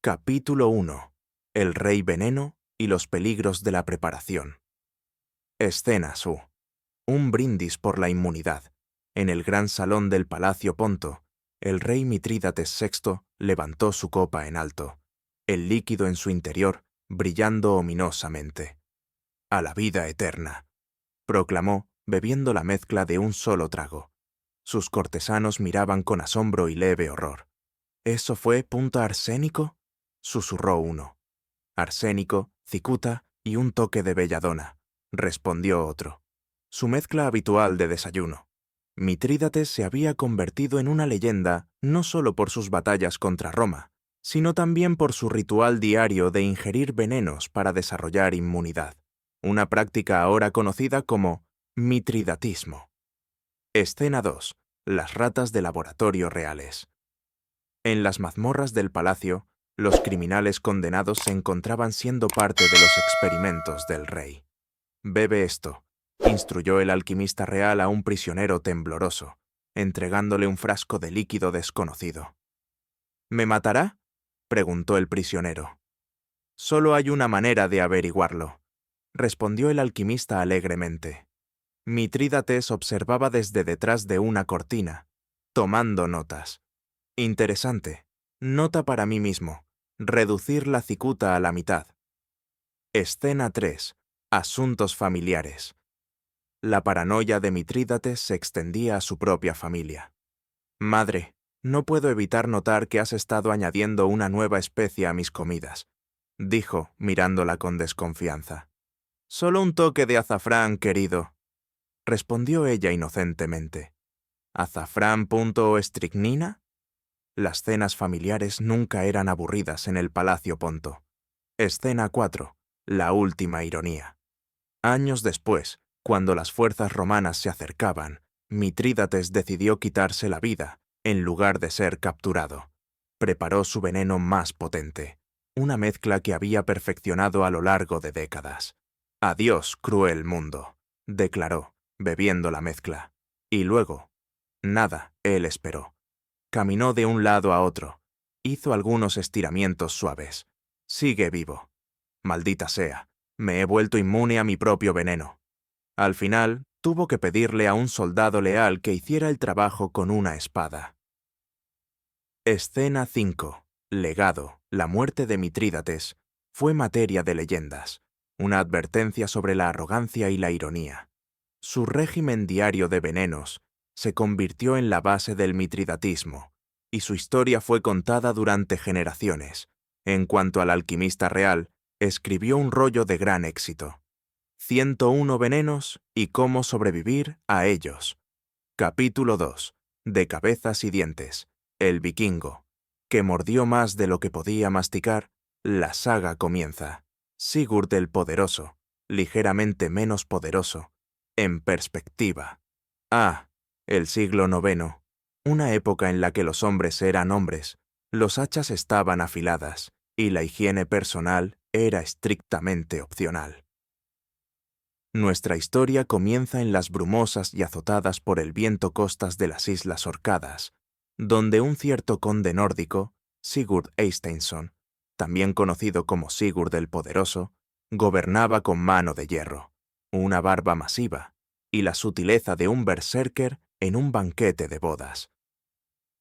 Capítulo 1. El Rey Veneno y los peligros de la preparación. Escena Su. Un brindis por la inmunidad. En el gran salón del Palacio Ponto, el rey Mitrídates VI levantó su copa en alto, el líquido en su interior brillando ominosamente. «A la vida eterna», proclamó, bebiendo la mezcla de un solo trago. Sus cortesanos miraban con asombro y leve horror. «¿Eso fue punta arsénico?», susurró uno. «Arsénico, cicuta y un toque de belladona», respondió otro. Su mezcla habitual de desayuno. Mitrídates se había convertido en una leyenda no solo por sus batallas contra Roma, sino también por su ritual diario de ingerir venenos para desarrollar inmunidad, una práctica ahora conocida como mitridatismo. Escena 2. Las ratas de laboratorio reales. En las mazmorras del palacio, los criminales condenados se encontraban siendo parte de los experimentos del rey. «Bebe esto», instruyó el alquimista real a un prisionero tembloroso, entregándole un frasco de líquido desconocido. «¿Me matará?», preguntó el prisionero. «Solo hay una manera de averiguarlo», respondió el alquimista alegremente. Mitrídates observaba desde detrás de una cortina, tomando notas. «Interesante. Nota para mí mismo. Reducir la cicuta a la mitad». Escena 3. Asuntos familiares. La paranoia de Mitrídates se extendía a su propia familia. «Madre, no puedo evitar notar que has estado añadiendo una nueva especie a mis comidas», dijo, mirándola con desconfianza. «Solo un toque de azafrán, querido», respondió ella inocentemente. «¿Azafrán punto estricnina?» Las cenas familiares nunca eran aburridas en el Palacio Ponto. Escena 4. La última ironía. Años después, cuando las fuerzas romanas se acercaban, Mitrídates decidió quitarse la vida, en lugar de ser capturado. Preparó su veneno más potente, una mezcla que había perfeccionado a lo largo de décadas. «Adiós, cruel mundo», declaró, bebiendo la mezcla. Y luego, nada, él esperó. Caminó de un lado a otro. Hizo algunos estiramientos suaves. «Sigue vivo. Maldita sea, me he vuelto inmune a mi propio veneno». Al final, tuvo que pedirle a un soldado leal que hiciera el trabajo con una espada. Escena 5. Legado. La muerte de Mitrídates fue materia de leyendas, una advertencia sobre la arrogancia y la ironía. Su régimen diario de venenos se convirtió en la base del mitridatismo, y su historia fue contada durante generaciones. En cuanto al alquimista real, escribió un rollo de gran éxito. 101 venenos y cómo sobrevivir a ellos. Capítulo 2. De cabezas y dientes. El vikingo, que mordió más de lo que podía masticar. La saga comienza. Sigurd el Poderoso, ligeramente menos poderoso. En perspectiva. El siglo IX. Una época en la que los hombres eran hombres, los hachas estaban afiladas, y la higiene personal era estrictamente opcional. Nuestra historia comienza en las brumosas y azotadas por el viento costas de las Islas Orcadas, donde un cierto conde nórdico, Sigurd Eysteinsson, también conocido como Sigurd el Poderoso, gobernaba con mano de hierro, una barba masiva y la sutileza de un berserker en un banquete de bodas.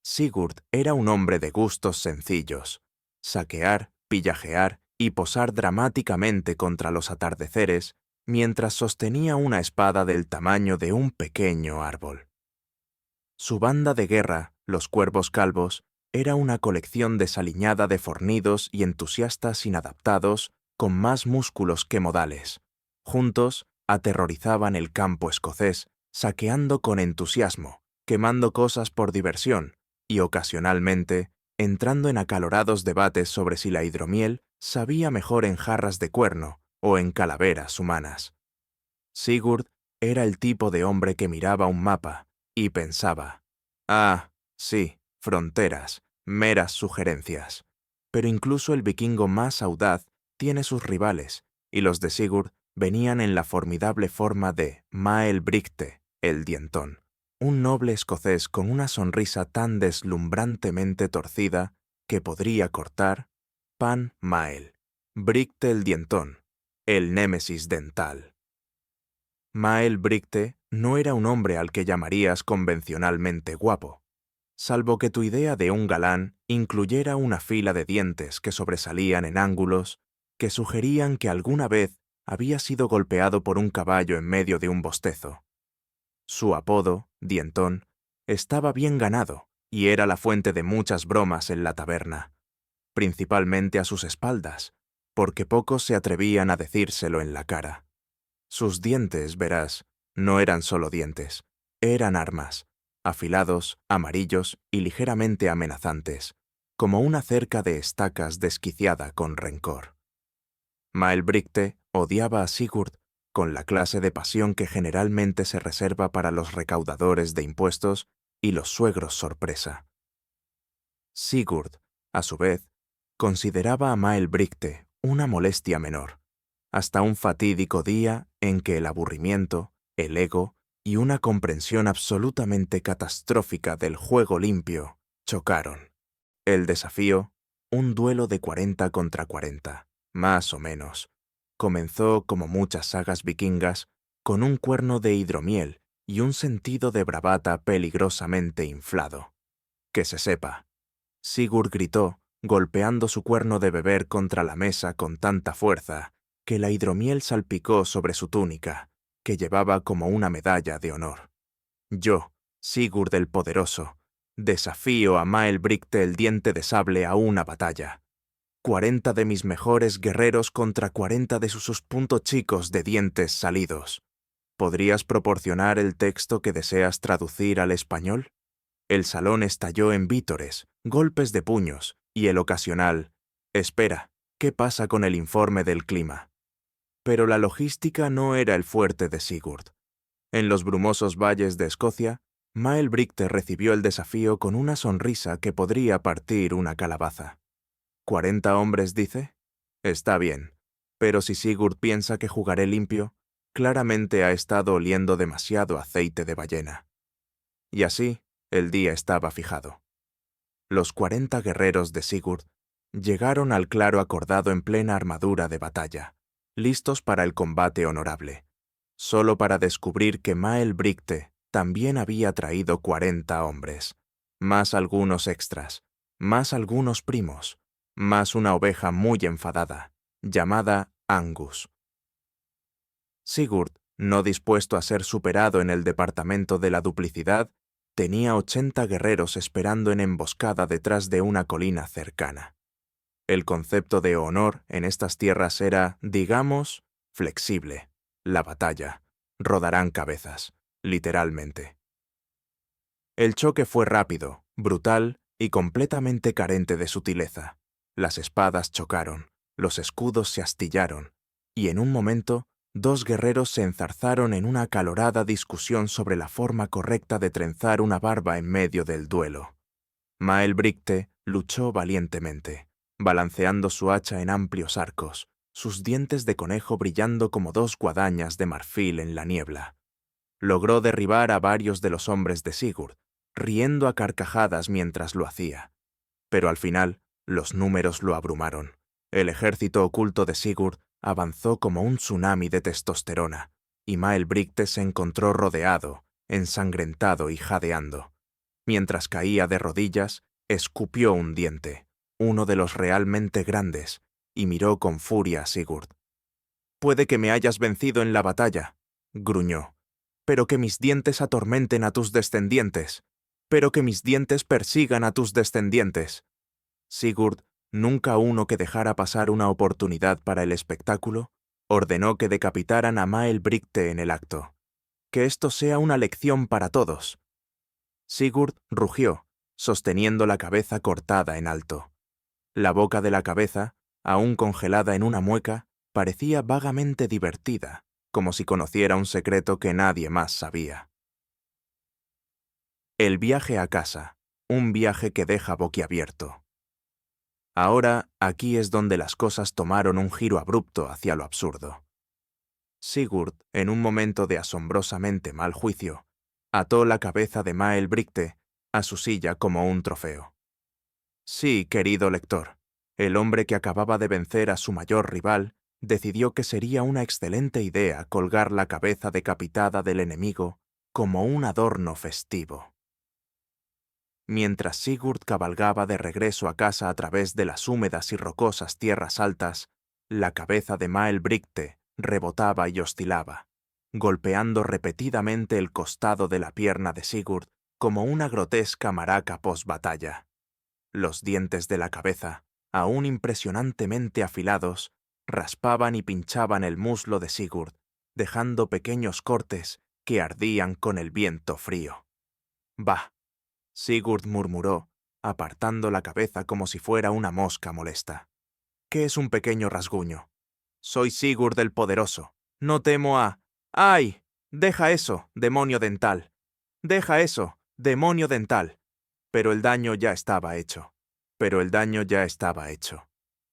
Sigurd era un hombre de gustos sencillos: saquear, pillajear y posar dramáticamente contra los atardeceres mientras sostenía una espada del tamaño de un pequeño árbol. Su banda de guerra, los Cuervos Calvos, era una colección desaliñada de fornidos y entusiastas inadaptados con más músculos que modales. Juntos, aterrorizaban el campo escocés, saqueando con entusiasmo, quemando cosas por diversión y, ocasionalmente, entrando en acalorados debates sobre si la hidromiel sabía mejor en jarras de cuerno o en calaveras humanas. Sigurd era el tipo de hombre que miraba un mapa y pensaba: sí, fronteras, meras sugerencias. Pero incluso el vikingo más audaz tiene sus rivales, y los de Sigurd venían en la formidable forma de Maelbrigte, el dientón, un noble escocés con una sonrisa tan deslumbrantemente torcida que podría cortar Pan Mael, Bricte el dientón, el némesis dental. Mael Bricte no era un hombre al que llamarías convencionalmente guapo, salvo que tu idea de un galán incluyera una fila de dientes que sobresalían en ángulos que sugerían que alguna vez había sido golpeado por un caballo en medio de un bostezo. Su apodo, Dientón, estaba bien ganado y era la fuente de muchas bromas en la taberna, principalmente a sus espaldas, porque pocos se atrevían a decírselo en la cara. Sus dientes, verás, no eran solo dientes, eran armas, afilados, amarillos y ligeramente amenazantes, como una cerca de estacas desquiciada con rencor. Maelbricte odiaba a Sigurd con la clase de pasión que generalmente se reserva para los recaudadores de impuestos y los suegros sorpresa. Sigurd, a su vez, consideraba a Maelbricte una molestia menor, hasta un fatídico día en que el aburrimiento, el ego y una comprensión absolutamente catastrófica del juego limpio chocaron. El desafío, un duelo de 40 contra 40, más o menos, comenzó, como muchas sagas vikingas, con un cuerno de hidromiel y un sentido de bravata peligrosamente inflado. Que se sepa, Sigurd gritó, golpeando su cuerno de beber contra la mesa con tanta fuerza que la hidromiel salpicó sobre su túnica, que llevaba como una medalla de honor. Yo, Sigurd el Poderoso, desafío a Maelbricte el Diente de Sable a una batalla. 40 de mis mejores guerreros contra 40 de sus puntos chicos de dientes salidos. ¿Podrías proporcionar el texto que deseas traducir al español? El salón estalló en vítores, golpes de puños y el ocasional «Espera, ¿qué pasa con el informe del clima?» Pero la logística no era el fuerte de Sigurd. En los brumosos valles de Escocia, Maelbricte recibió el desafío con una sonrisa que podría partir una calabaza. ¿40 hombres, dice? Está bien, pero si Sigurd piensa que jugaré limpio, claramente ha estado oliendo demasiado aceite de ballena. Y así, el día estaba fijado. Los 40 guerreros de Sigurd llegaron al claro acordado en plena armadura de batalla, listos para el combate honorable, solo para descubrir que Maelbricte también había traído 40 hombres, más algunos extras, más algunos primos, más una oveja muy enfadada, llamada Angus. Sigurd, no dispuesto a ser superado en el departamento de la duplicidad, tenía 80 guerreros esperando en emboscada detrás de una colina cercana. El concepto de honor en estas tierras era, digamos, flexible. La batalla. Rodarán cabezas, literalmente. El choque fue rápido, brutal y completamente carente de sutileza. Las espadas chocaron, los escudos se astillaron, y en un momento, 2 guerreros se enzarzaron en una acalorada discusión sobre la forma correcta de trenzar una barba en medio del duelo. Maelbricte luchó valientemente, balanceando su hacha en amplios arcos, sus dientes de conejo brillando como 2 guadañas de marfil en la niebla. Logró derribar a varios de los hombres de Sigurd, riendo a carcajadas mientras lo hacía. Pero al final, los números lo abrumaron. El ejército oculto de Sigurd avanzó como un tsunami de testosterona, y Maelbricte se encontró rodeado, ensangrentado y jadeando. Mientras caía de rodillas, escupió un diente, uno de los realmente grandes, y miró con furia a Sigurd. «Puede que me hayas vencido en la batalla», gruñó, «pero que mis dientes atormenten a tus descendientes, pero que mis dientes persigan a tus descendientes». Sigurd, nunca uno que dejara pasar una oportunidad para el espectáculo, ordenó que decapitaran a Maelbricte en el acto. «Que esto sea una lección para todos». Sigurd rugió, sosteniendo la cabeza cortada en alto. La boca de la cabeza, aún congelada en una mueca, parecía vagamente divertida, como si conociera un secreto que nadie más sabía. El viaje a casa, un viaje que deja boquiabierto. Ahora, aquí es donde las cosas tomaron un giro abrupto hacia lo absurdo. Sigurd, en un momento de asombrosamente mal juicio, ató la cabeza de Maelbricte a su silla como un trofeo. Sí, querido lector, El hombre que acababa de vencer a su mayor rival decidió que sería una excelente idea colgar la cabeza decapitada del enemigo como un adorno festivo. Mientras Sigurd cabalgaba de regreso a casa a través de las húmedas y rocosas tierras altas, la cabeza de Maelbrigte rebotaba y oscilaba, golpeando repetidamente el costado de la pierna de Sigurd como una grotesca maraca post-batalla. Los dientes de la cabeza, aún impresionantemente afilados, raspaban y pinchaban el muslo de Sigurd, dejando pequeños cortes que ardían con el viento frío. «Bah», Sigurd murmuró, apartando la cabeza como si fuera una mosca molesta. «¿Qué es un pequeño rasguño? Soy Sigurd el Poderoso. No temo a... ¡Ay! Deja eso, demonio dental. Deja eso, demonio dental». Pero el daño ya estaba hecho.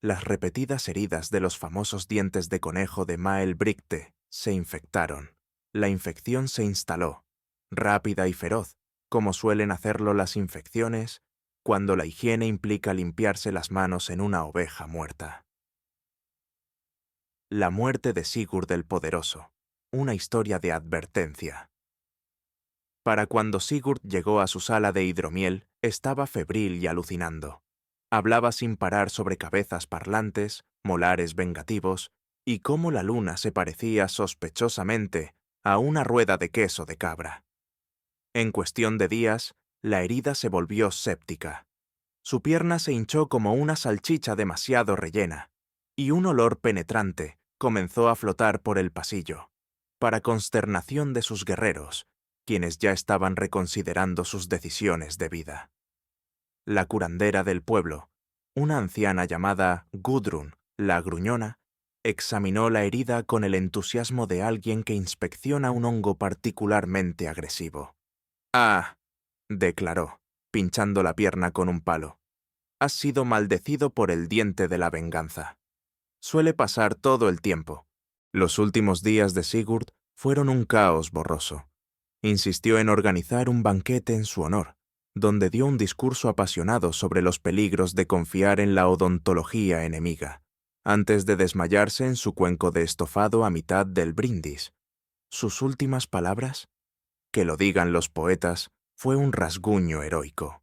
Las repetidas heridas de los famosos dientes de conejo de Maelbrigte se infectaron. La infección se instaló, rápida y feroz, como suelen hacerlo las infecciones cuando la higiene implica limpiarse las manos en una oveja muerta. La muerte de Sigurd el Poderoso, una historia de advertencia. Para cuando Sigurd llegó a su sala de hidromiel, estaba febril y alucinando. Hablaba sin parar sobre cabezas parlantes, molares vengativos, y cómo la luna se parecía sospechosamente a una rueda de queso de cabra. En cuestión de días, la herida se volvió séptica. Su pierna se hinchó como una salchicha demasiado rellena, y un olor penetrante comenzó a flotar por el pasillo, para consternación de sus guerreros, quienes ya estaban reconsiderando sus decisiones de vida. La curandera del pueblo, una anciana llamada Gudrun, la gruñona, examinó la herida con el entusiasmo de alguien que inspecciona un hongo particularmente agresivo. «Ah», declaró, pinchando la pierna con un palo, «has sido maldecido por el diente de la venganza. Suele pasar todo el tiempo». Los últimos días de Sigurd fueron un caos borroso. Insistió en organizar un banquete en su honor, donde dio un discurso apasionado sobre los peligros de confiar en la odontología enemiga, antes de desmayarse en su cuenco de estofado a mitad del brindis. Sus últimas palabras, que lo digan los poetas, fue un rasguño heroico.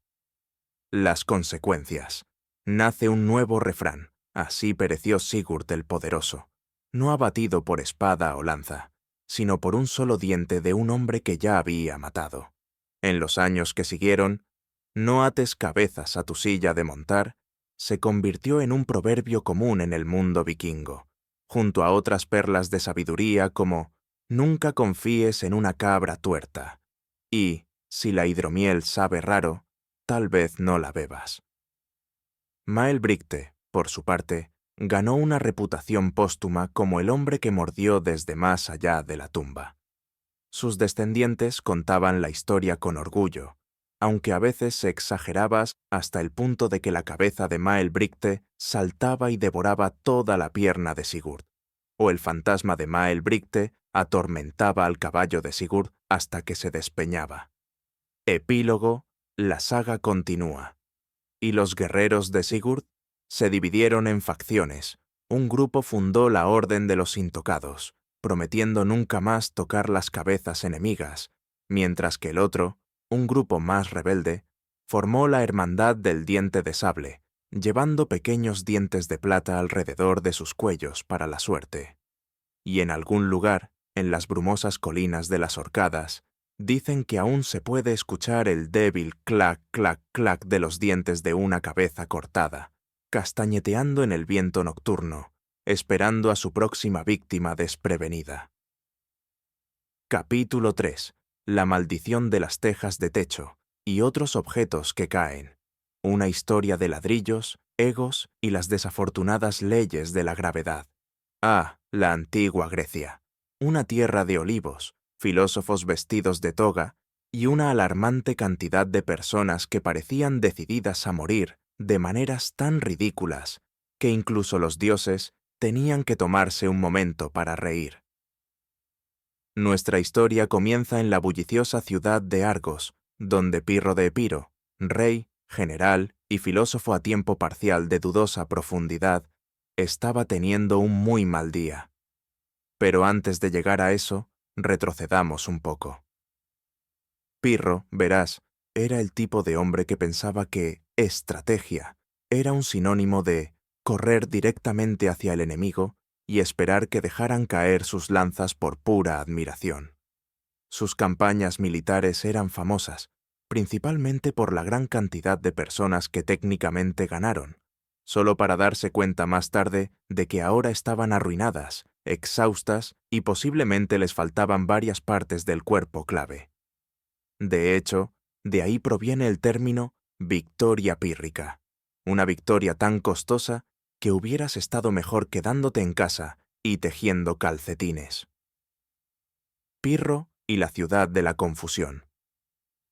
Las consecuencias. Nace un nuevo refrán. Así pereció Sigurd el Poderoso, no abatido por espada o lanza, sino por un solo diente de un hombre que ya había matado. En los años que siguieron, «no ates cabezas a tu silla de montar», se convirtió en un proverbio común en el mundo vikingo, junto a otras perlas de sabiduría como «nunca confíes en una cabra tuerta» y «si la hidromiel sabe raro, tal vez no la bebas». Maelbrigte, por su parte, ganó una reputación póstuma como el hombre que mordió desde más allá de la tumba. Sus descendientes contaban la historia con orgullo, aunque a veces se exageraba hasta el punto de que la cabeza de Maelbrigte saltaba y devoraba toda la pierna de Sigurd, o el fantasma de Maelbrigte atormentaba al caballo de Sigurd hasta que se despeñaba. Epílogo: la saga continúa. Y los guerreros de Sigurd se dividieron en facciones. Un grupo fundó la Orden de los Intocados, prometiendo nunca más tocar las cabezas enemigas, mientras que el otro, un grupo más rebelde, formó la Hermandad del Diente de Sable, llevando pequeños dientes de plata alrededor de sus cuellos para la suerte. Y en algún lugar, en las brumosas colinas de las Orcadas, dicen que aún se puede escuchar el débil clac, clac, clac de los dientes de una cabeza cortada, castañeteando en el viento nocturno, esperando a su próxima víctima desprevenida. Capítulo 3. La maldición de las tejas de techo y otros objetos que caen. Una historia de ladrillos, egos y las desafortunadas leyes de la gravedad. Ah, la antigua Grecia. Una tierra de olivos, filósofos vestidos de toga y una alarmante cantidad de personas que parecían decididas a morir de maneras tan ridículas que incluso los dioses tenían que tomarse un momento para reír. Nuestra historia comienza en la bulliciosa ciudad de Argos, donde Pirro de Epiro, rey, general y filósofo a tiempo parcial de dudosa profundidad, estaba teniendo un muy mal día. Pero antes de llegar a eso, retrocedamos un poco. Pirro, verás, era el tipo de hombre que pensaba que estrategia era un sinónimo de correr directamente hacia el enemigo y esperar que dejaran caer sus lanzas por pura admiración. Sus campañas militares eran famosas, principalmente por la gran cantidad de personas que técnicamente ganaron, solo para darse cuenta más tarde de que ahora estaban arruinadas, exhaustas y posiblemente les faltaban varias partes del cuerpo clave. De hecho, de ahí proviene el término victoria pírrica, una victoria tan costosa que hubieras estado mejor quedándote en casa y tejiendo calcetines. Pirro y la ciudad de la confusión.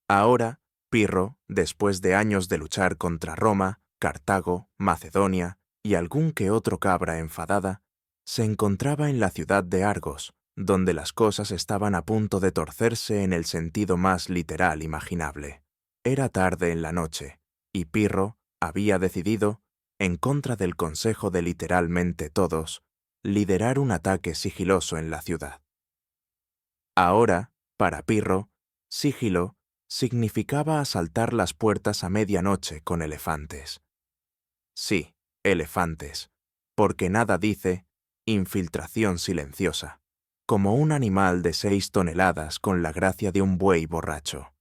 Ahora, Pirro, después de años de luchar contra Roma, Cartago, Macedonia y algún que otro cabra enfadada, se encontraba en la ciudad de Argos, donde las cosas estaban a punto de torcerse en el sentido más literal imaginable. Era tarde en la noche, y Pirro había decidido, en contra del consejo de literalmente todos, liderar un ataque sigiloso en la ciudad. Ahora, para Pirro, sigilo significaba asaltar las puertas a medianoche con elefantes. Sí, elefantes, porque nada dice infiltración silenciosa, como un animal de 6 toneladas con la gracia de un buey borracho.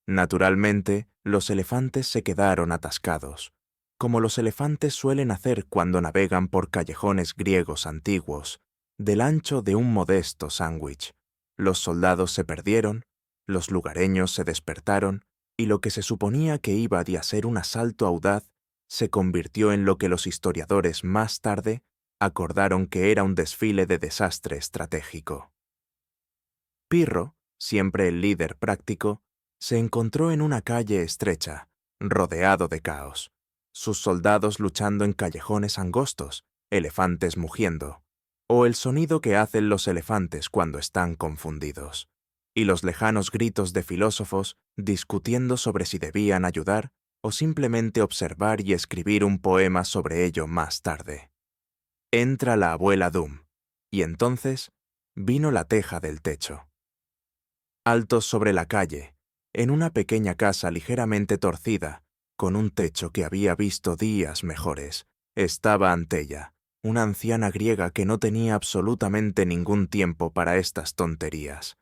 Naturalmente, los elefantes se quedaron atascados, como los elefantes suelen hacer cuando navegan por callejones griegos antiguos, del ancho de un modesto sándwich. Los soldados se perdieron, los lugareños se despertaron, y lo que se suponía que iba a ser un asalto audaz se convirtió en lo que los historiadores más tarde acordaron que era un desfile de desastre estratégico. Pirro, siempre el líder práctico, se encontró en una calle estrecha, rodeado de caos, sus soldados luchando en callejones angostos, elefantes mugiendo, o el sonido que hacen los elefantes cuando están confundidos, y los lejanos gritos de filósofos discutiendo sobre si debían ayudar o simplemente observar y escribir un poema sobre ello más tarde. Entra la abuela Doom, y entonces vino la teja del techo. Altos sobre la calle, en una pequeña casa ligeramente torcida, con un techo que había visto días mejores, estaba Antella, una anciana griega que no tenía absolutamente ningún tiempo para estas tonterías.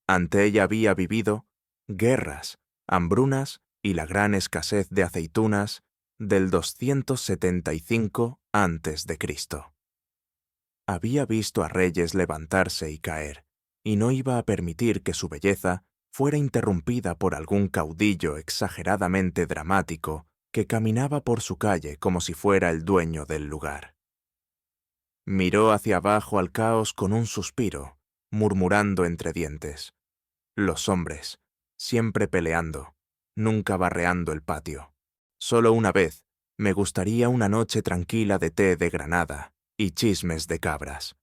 Antella había vivido guerras, hambrunas y la gran escasez de aceitunas del 275 a.C. Había visto a reyes levantarse y caer, y no iba a permitir que su belleza fuera interrumpida por algún caudillo exageradamente dramático que caminaba por su calle como si fuera el dueño del lugar. Miró hacia abajo al caos con un suspiro, murmurando entre dientes. Los hombres, siempre peleando, nunca barreando el patio. Solo una vez, me gustaría una noche tranquila de té de granada y chismes de cabras.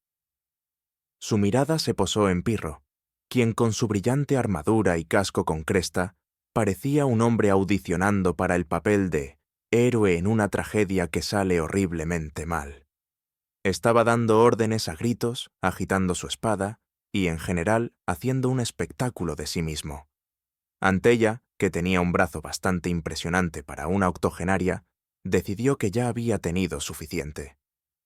Su mirada se posó en Pirro, quien con su brillante armadura y casco con cresta parecía un hombre audicionando para el papel de héroe en una tragedia que sale horriblemente mal. Estaba dando órdenes a gritos, agitando su espada y, en general, haciendo un espectáculo de sí mismo. Antella, que tenía un brazo bastante impresionante para una octogenaria, decidió que ya había tenido suficiente.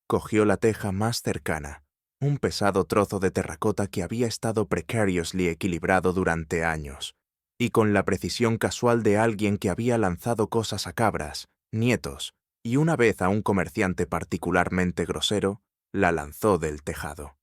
Cogió la teja más cercana, un pesado trozo de terracota que había estado precariously equilibrado durante años, y con la precisión casual de alguien que había lanzado cosas a cabras, nietos, y una vez a un comerciante particularmente grosero, la lanzó del tejado.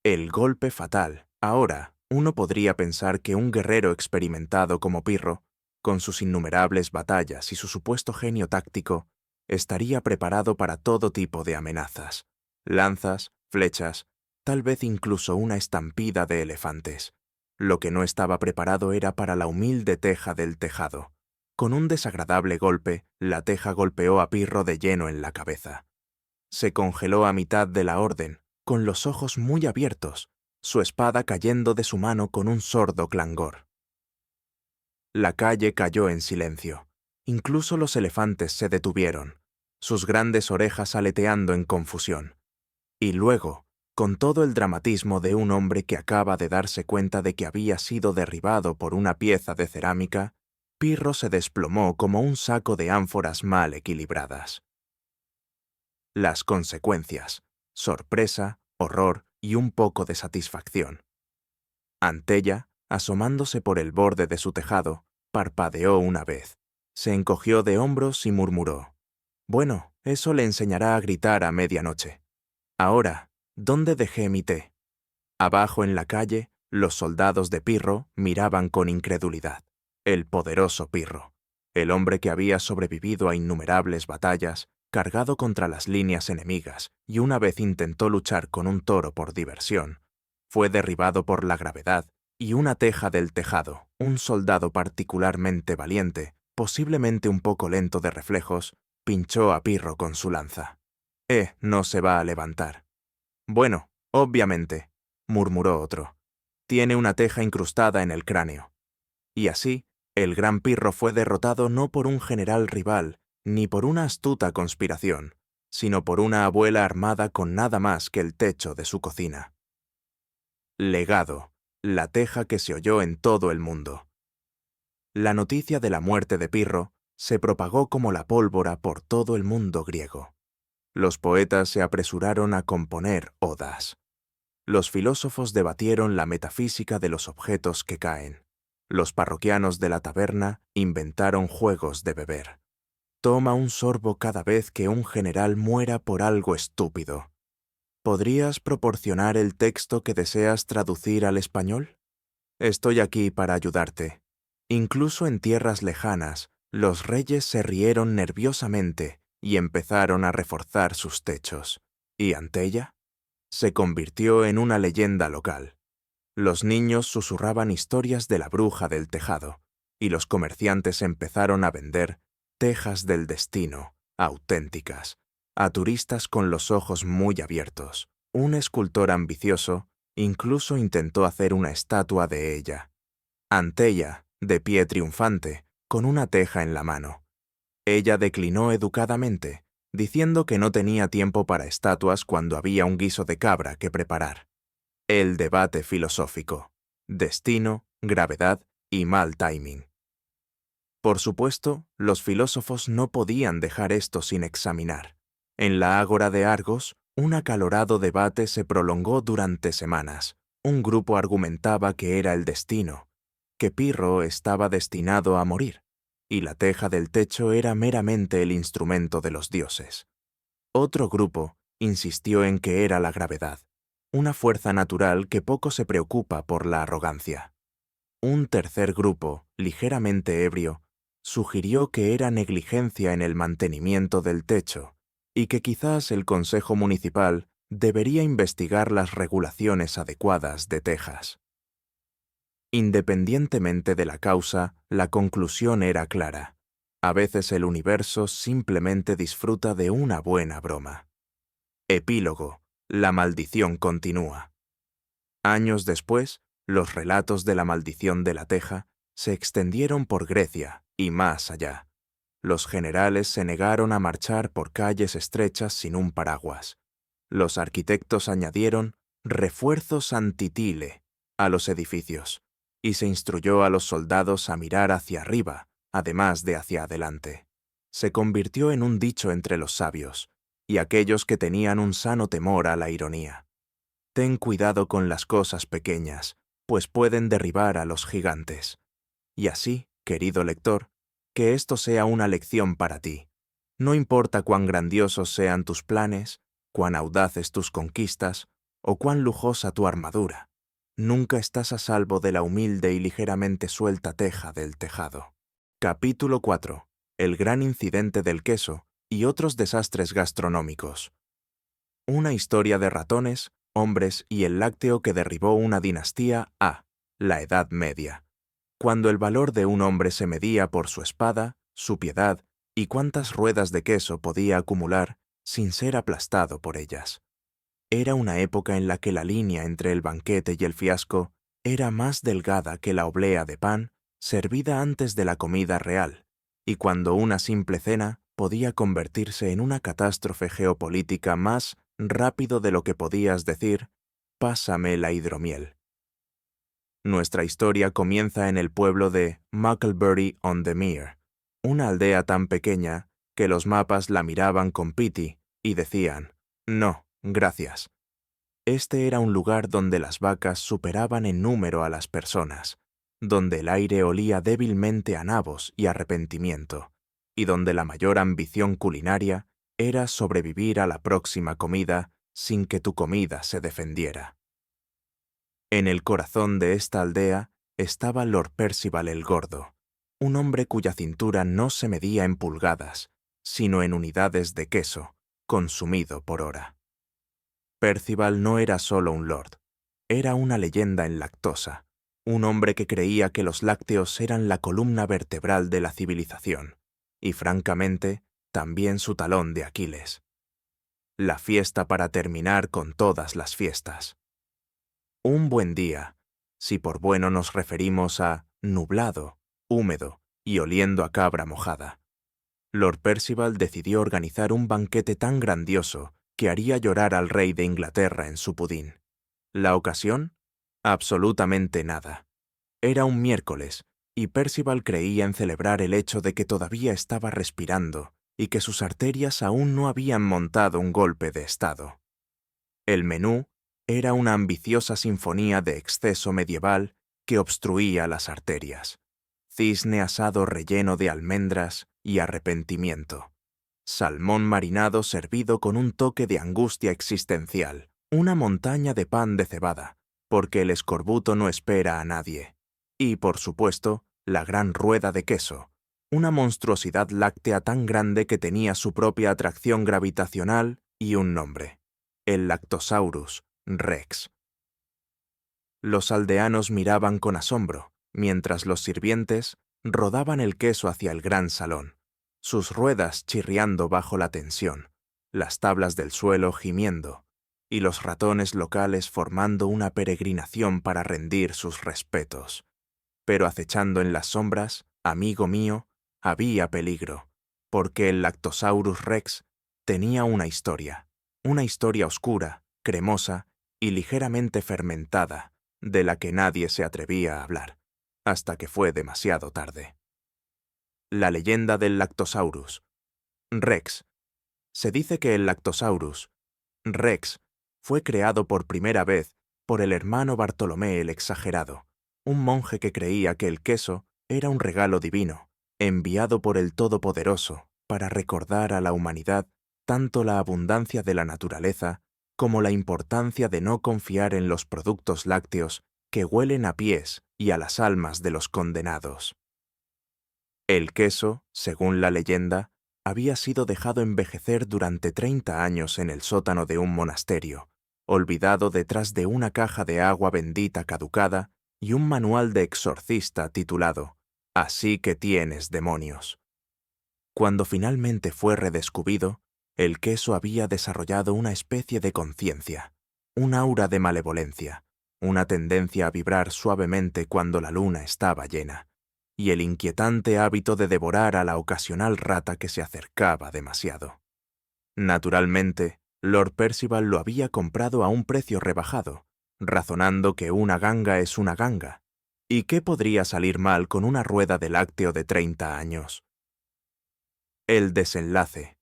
El golpe fatal. Ahora, uno podría pensar que un guerrero experimentado como Pirro, con sus innumerables batallas y su supuesto genio táctico, estaría preparado para todo tipo de amenazas, lanzas, flechas, tal vez incluso una estampida de elefantes. Lo que no estaba preparado era para la humilde teja del tejado. Con un desagradable golpe, la teja golpeó a Pirro de lleno en la cabeza. Se congeló a mitad de la orden, con los ojos muy abiertos, su espada cayendo de su mano con un sordo clangor. La calle cayó en silencio. Incluso los elefantes se detuvieron, sus grandes orejas aleteando en confusión. Y luego, con todo el dramatismo de un hombre que acaba de darse cuenta de que había sido derribado por una pieza de cerámica, Pirro se desplomó como un saco de ánforas mal equilibradas. Las consecuencias: sorpresa, horror y un poco de satisfacción. Antella, asomándose por el borde de su tejado, parpadeó una vez. Se encogió de hombros y murmuró: «Bueno, eso le enseñará a gritar a medianoche. Ahora, ¿dónde dejé mi té?». Abajo en la calle, los soldados de Pirro miraban con incredulidad. El poderoso Pirro, el hombre que había sobrevivido a innumerables batallas, cargado contra las líneas enemigas y una vez intentó luchar con un toro por diversión, fue derribado por la gravedad y una teja del tejado. Un soldado particularmente valiente, posiblemente un poco lento de reflejos, pinchó a Pirro con su lanza. No se va a levantar». «Bueno, obviamente», murmuró otro. «Tiene una teja incrustada en el cráneo». Y así, el gran Pirro fue derrotado no por un general rival, ni por una astuta conspiración, sino por una abuela armada con nada más que el techo de su cocina. Legado: la teja que se oyó en todo el mundo. La noticia de la muerte de Pirro se propagó como la pólvora por todo el mundo griego. Los poetas se apresuraron a componer odas. Los filósofos debatieron la metafísica de los objetos que caen. Los parroquianos de la taberna inventaron juegos de beber. Toma un sorbo cada vez que un general muera por algo estúpido. ¿Podrías proporcionar el texto que deseas traducir al español? Estoy aquí para ayudarte. Incluso en tierras lejanas, los reyes se rieron nerviosamente y empezaron a reforzar sus techos. ¿Y Antella? Se convirtió en una leyenda local. Los niños susurraban historias de la bruja del tejado, y los comerciantes empezaron a vender tejas del destino, auténticas, a turistas con los ojos muy abiertos. Un escultor ambicioso incluso intentó hacer una estatua de ella. Antella, de pie triunfante, con una teja en la mano. Ella declinó educadamente, diciendo que no tenía tiempo para estatuas cuando había un guiso de cabra que preparar. El debate filosófico: destino, gravedad y mal timing. Por supuesto, los filósofos no podían dejar esto sin examinar. En la ágora de Argos, un acalorado debate se prolongó durante semanas. Un grupo argumentaba que era el destino, que Pirro estaba destinado a morir, y la teja del techo era meramente el instrumento de los dioses. Otro grupo insistió en que era la gravedad, una fuerza natural que poco se preocupa por la arrogancia. Un tercer grupo, ligeramente ebrio, sugirió que era negligencia en el mantenimiento del techo y que quizás el Consejo Municipal debería investigar las regulaciones adecuadas de tejas. Independientemente de la causa, la conclusión era clara. A veces el universo simplemente disfruta de una buena broma. Epílogo: la maldición continúa. Años después, los relatos de la maldición de la teja se extendieron por Grecia y más allá. Los generales se negaron a marchar por calles estrechas sin un paraguas. Los arquitectos añadieron refuerzos antitile a los edificios, y se instruyó a los soldados a mirar hacia arriba, además de hacia adelante. Se convirtió en un dicho entre los sabios y aquellos que tenían un sano temor a la ironía. Ten cuidado con las cosas pequeñas, pues pueden derribar a los gigantes. Y así, querido lector, que esto sea una lección para ti. No importa cuán grandiosos sean tus planes, cuán audaces tus conquistas o cuán lujosa tu armadura, nunca estás a salvo de la humilde y ligeramente suelta teja del tejado. Capítulo 4. El gran incidente del queso y otros desastres gastronómicos. Una historia de ratones, hombres y el lácteo que derribó una dinastía a la Edad Media, cuando el valor de un hombre se medía por su espada, su piedad y cuántas ruedas de queso podía acumular sin ser aplastado por ellas. Era una época en la que la línea entre el banquete y el fiasco era más delgada que la oblea de pan servida antes de la comida real, y cuando una simple cena podía convertirse en una catástrofe geopolítica más rápido de lo que podías decir, pásame la hidromiel. Nuestra historia comienza en el pueblo de Mucklebury-on-the-Mere, una aldea tan pequeña que los mapas la miraban con pity y decían, no, gracias. Este era un lugar donde las vacas superaban en número a las personas, donde el aire olía débilmente a nabos y arrepentimiento, y donde la mayor ambición culinaria era sobrevivir a la próxima comida sin que tu comida se defendiera. En el corazón de esta aldea estaba Lord Percival el Gordo, un hombre cuya cintura no se medía en pulgadas, sino en unidades de queso, consumido por hora. Percival no era solo un lord, era una leyenda en lactosa, un hombre que creía que los lácteos eran la columna vertebral de la civilización, y francamente, también su talón de Aquiles. La fiesta para terminar con todas las fiestas. Un buen día, si por bueno nos referimos a nublado, húmedo y oliendo a cabra mojada. Lord Percival decidió organizar un banquete tan grandioso que haría llorar al rey de Inglaterra en su pudín. ¿La ocasión? Absolutamente nada. Era un miércoles, y Percival creía en celebrar el hecho de que todavía estaba respirando y que sus arterias aún no habían montado un golpe de estado. El menú era una ambiciosa sinfonía de exceso medieval que obstruía las arterias. Cisne asado relleno de almendras y arrepentimiento. Salmón marinado servido con un toque de angustia existencial. Una montaña de pan de cebada, porque el escorbuto no espera a nadie. Y, por supuesto, la gran rueda de queso, una monstruosidad láctea tan grande que tenía su propia atracción gravitacional y un nombre: el Lactosaurus Rex. Los aldeanos miraban con asombro, mientras los sirvientes rodaban el queso hacia el gran salón, sus ruedas chirriando bajo la tensión, las tablas del suelo gimiendo, y los ratones locales formando una peregrinación para rendir sus respetos. Pero acechando en las sombras, amigo mío, había peligro, porque el Lactosaurus Rex tenía una historia oscura, cremosa y ligeramente fermentada, de la que nadie se atrevía a hablar, hasta que fue demasiado tarde. La leyenda del Lactosaurus Rex. Se dice que el Lactosaurus Rex fue creado por primera vez por el hermano Bartolomé el Exagerado, un monje que creía que el queso era un regalo divino, enviado por el Todopoderoso para recordar a la humanidad tanto la abundancia de la naturaleza como la importancia de no confiar en los productos lácteos que huelen a pies y a las almas de los condenados. El queso, según la leyenda, había sido dejado envejecer durante 30 años en el sótano de un monasterio, olvidado detrás de una caja de agua bendita caducada y un manual de exorcista titulado «Así que tienes demonios». Cuando finalmente fue redescubierto, el queso había desarrollado una especie de conciencia, un aura de malevolencia, una tendencia a vibrar suavemente cuando la luna estaba llena, y el inquietante hábito de devorar a la ocasional rata que se acercaba demasiado. Naturalmente, Lord Percival lo había comprado a un precio rebajado, razonando que una ganga es una ganga, y qué podría salir mal con una rueda de lácteo de 30 años. El desenlace.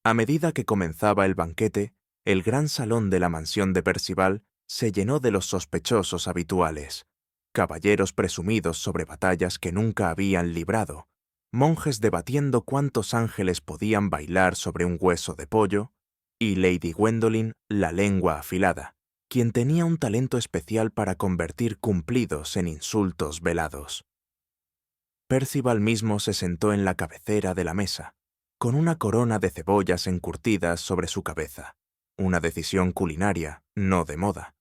A medida que comenzaba el banquete, el gran salón de la mansión de Percival se llenó de los sospechosos habituales, caballeros presumidos sobre batallas que nunca habían librado, monjes debatiendo cuántos ángeles podían bailar sobre un hueso de pollo, y Lady Gwendolyn, la lengua afilada, quien tenía un talento especial para convertir cumplidos en insultos velados. Percival mismo se sentó en la cabecera de la mesa, con una corona de cebollas encurtidas sobre su cabeza, una decisión culinaria, no de moda,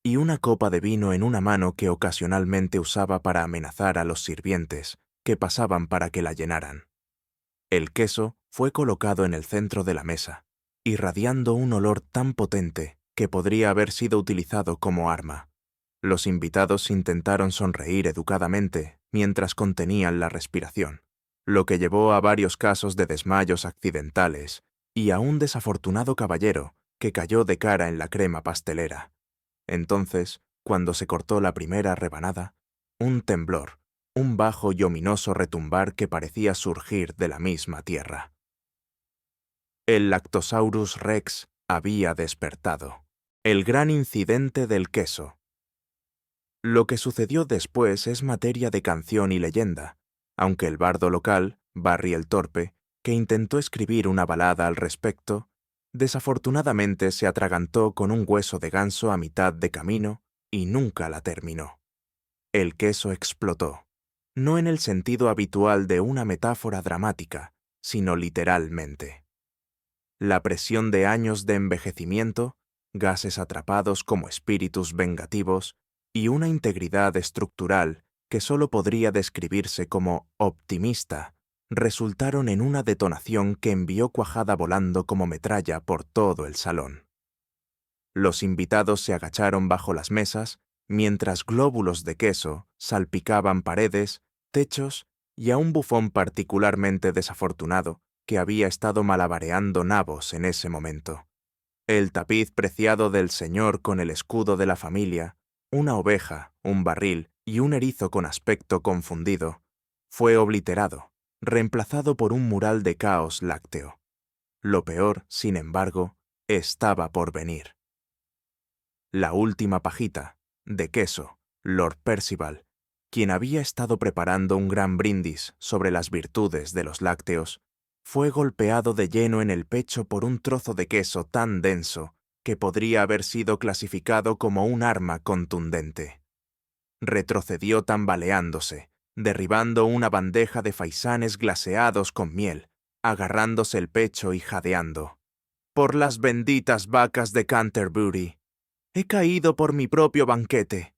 y una copa de vino en una mano que ocasionalmente usaba para amenazar a los sirvientes que pasaban para que la llenaran. El queso fue colocado en el centro de la mesa, irradiando un olor tan potente que podría haber sido utilizado como arma. Los invitados intentaron sonreír educadamente mientras contenían la respiración, lo que llevó a varios casos de desmayos accidentales y a un desafortunado caballero que cayó de cara en la crema pastelera. Entonces, cuando se cortó la primera rebanada, un temblor, un bajo y ominoso retumbar que parecía surgir de la misma tierra. El Lactosaurus Rex había despertado. El gran incidente del queso. Lo que sucedió después es materia de canción y leyenda, aunque el bardo local, Barry el Torpe, que intentó escribir una balada al respecto, desafortunadamente se atragantó con un hueso de ganso a mitad de camino y nunca la terminó. El queso explotó, no en el sentido habitual de una metáfora dramática, sino literalmente. La presión de años de envejecimiento, gases atrapados como espíritus vengativos y una integridad estructural que solo podría describirse como optimista, resultaron en una detonación que envió cuajada volando como metralla por todo el salón. Los invitados se agacharon bajo las mesas mientras glóbulos de queso salpicaban paredes, techos y a un bufón particularmente desafortunado que había estado malabareando nabos en ese momento. El tapiz preciado del señor con el escudo de la familia, una oveja, un barril y un erizo con aspecto confundido, fue obliterado, reemplazado por un mural de caos lácteo. Lo peor, sin embargo, estaba por venir. La última pajita, de queso, Lord Percival, quien había estado preparando un gran brindis sobre las virtudes de los lácteos, fue golpeado de lleno en el pecho por un trozo de queso tan denso que podría haber sido clasificado como un arma contundente. Retrocedió tambaleándose, derribando una bandeja de faisanes glaseados con miel, agarrándose el pecho y jadeando. «Por las benditas vacas de Canterbury. He caído por mi propio banquete».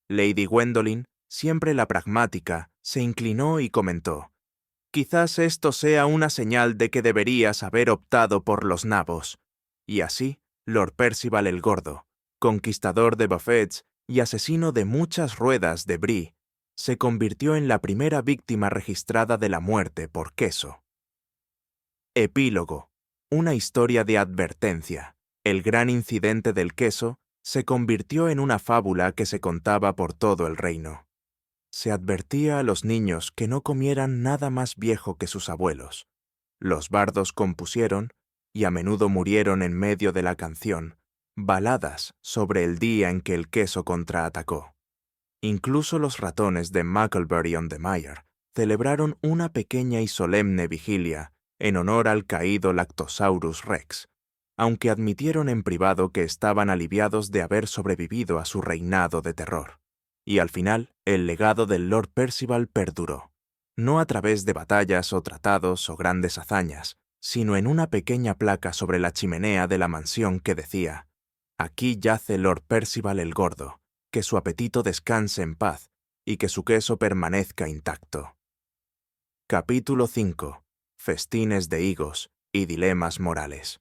Lady Gwendolen, siempre la pragmática, se inclinó y comentó: «Quizás esto sea una señal de que deberías haber optado por los nabos». Y así, Lord Percival el Gordo, conquistador de buffets y asesino de muchas ruedas de brie, se convirtió en la primera víctima registrada de la muerte por queso. Epílogo. Una historia de advertencia. El gran incidente del queso se convirtió en una fábula que se contaba por todo el reino. Se advertía a los niños que no comieran nada más viejo que sus abuelos. Los bardos compusieron, y a menudo murieron en medio de la canción, baladas sobre el día en que el queso contraatacó. Incluso los ratones de Mucklebury-on-the-Mire celebraron una pequeña y solemne vigilia en honor al caído Lactosaurus Rex, aunque admitieron en privado que estaban aliviados de haber sobrevivido a su reinado de terror. Y al final, el legado del Lord Percival perduró, no a través de batallas o tratados o grandes hazañas, sino en una pequeña placa sobre la chimenea de la mansión que decía: «Aquí yace Lord Percival el Gordo, que su apetito descanse en paz y que su queso permanezca intacto». Capítulo 5. Festines de higos y dilemas morales.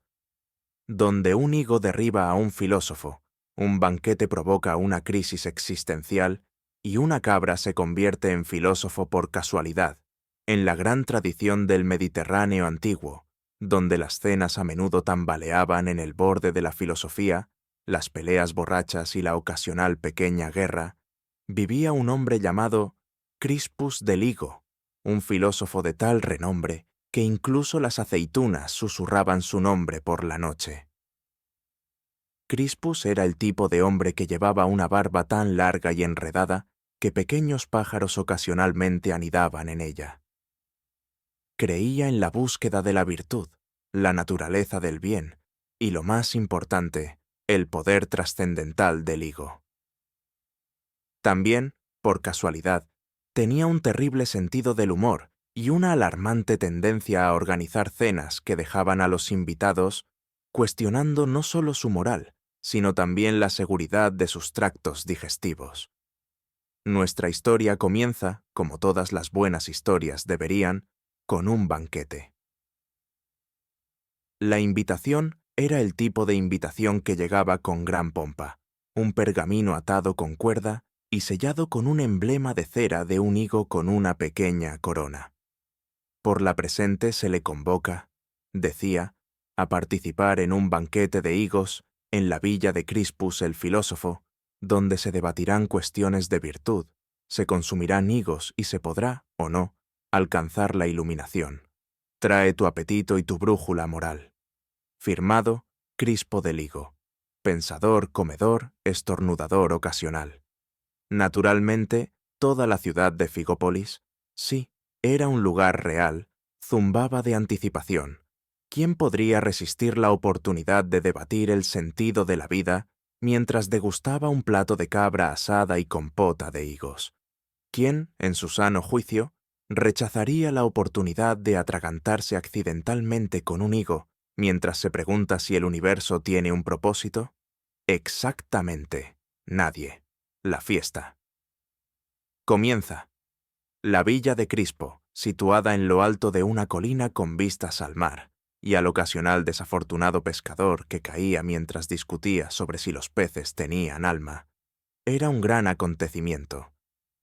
Donde un higo derriba a un filósofo, un banquete provoca una crisis existencial y una cabra se convierte en filósofo por casualidad, en la gran tradición del Mediterráneo antiguo, donde las cenas a menudo tambaleaban en el borde de la filosofía, las peleas borrachas y la ocasional pequeña guerra, vivía un hombre llamado Crispus del Higo, un filósofo de tal renombre que incluso las aceitunas susurraban su nombre por la noche. Crispus era el tipo de hombre que llevaba una barba tan larga y enredada que pequeños pájaros ocasionalmente anidaban en ella. Creía en la búsqueda de la virtud, la naturaleza del bien y, lo más importante, el poder trascendental del higo. También, por casualidad, tenía un terrible sentido del humor y una alarmante tendencia a organizar cenas que dejaban a los invitados cuestionando no solo su moral, sino también la seguridad de sus tractos digestivos. Nuestra historia comienza, como todas las buenas historias deberían, con un banquete. La invitación era el tipo de invitación que llegaba con gran pompa, un pergamino atado con cuerda y sellado con un emblema de cera de un higo con una pequeña corona. Por la presente se le convoca, decía, a participar en un banquete de higos en la villa de Crispus el filósofo, donde se debatirán cuestiones de virtud, se consumirán higos y se podrá, o no, alcanzar la iluminación. Trae tu apetito y tu brújula moral. Firmado, Crispo del Higo. Pensador, comedor, estornudador ocasional. Naturalmente, toda la ciudad de Figópolis, sí, era un lugar real, zumbaba de anticipación. ¿Quién podría resistir la oportunidad de debatir el sentido de la vida mientras degustaba un plato de cabra asada y compota de higos? ¿Quién, en su sano juicio, rechazaría la oportunidad de atragantarse accidentalmente con un higo mientras se pregunta si el universo tiene un propósito? Exactamente, nadie. La fiesta. Comienza. La villa de Crispo, situada en lo alto de una colina con vistas al mar, y al ocasional desafortunado pescador que caía mientras discutía sobre si los peces tenían alma, era un gran acontecimiento.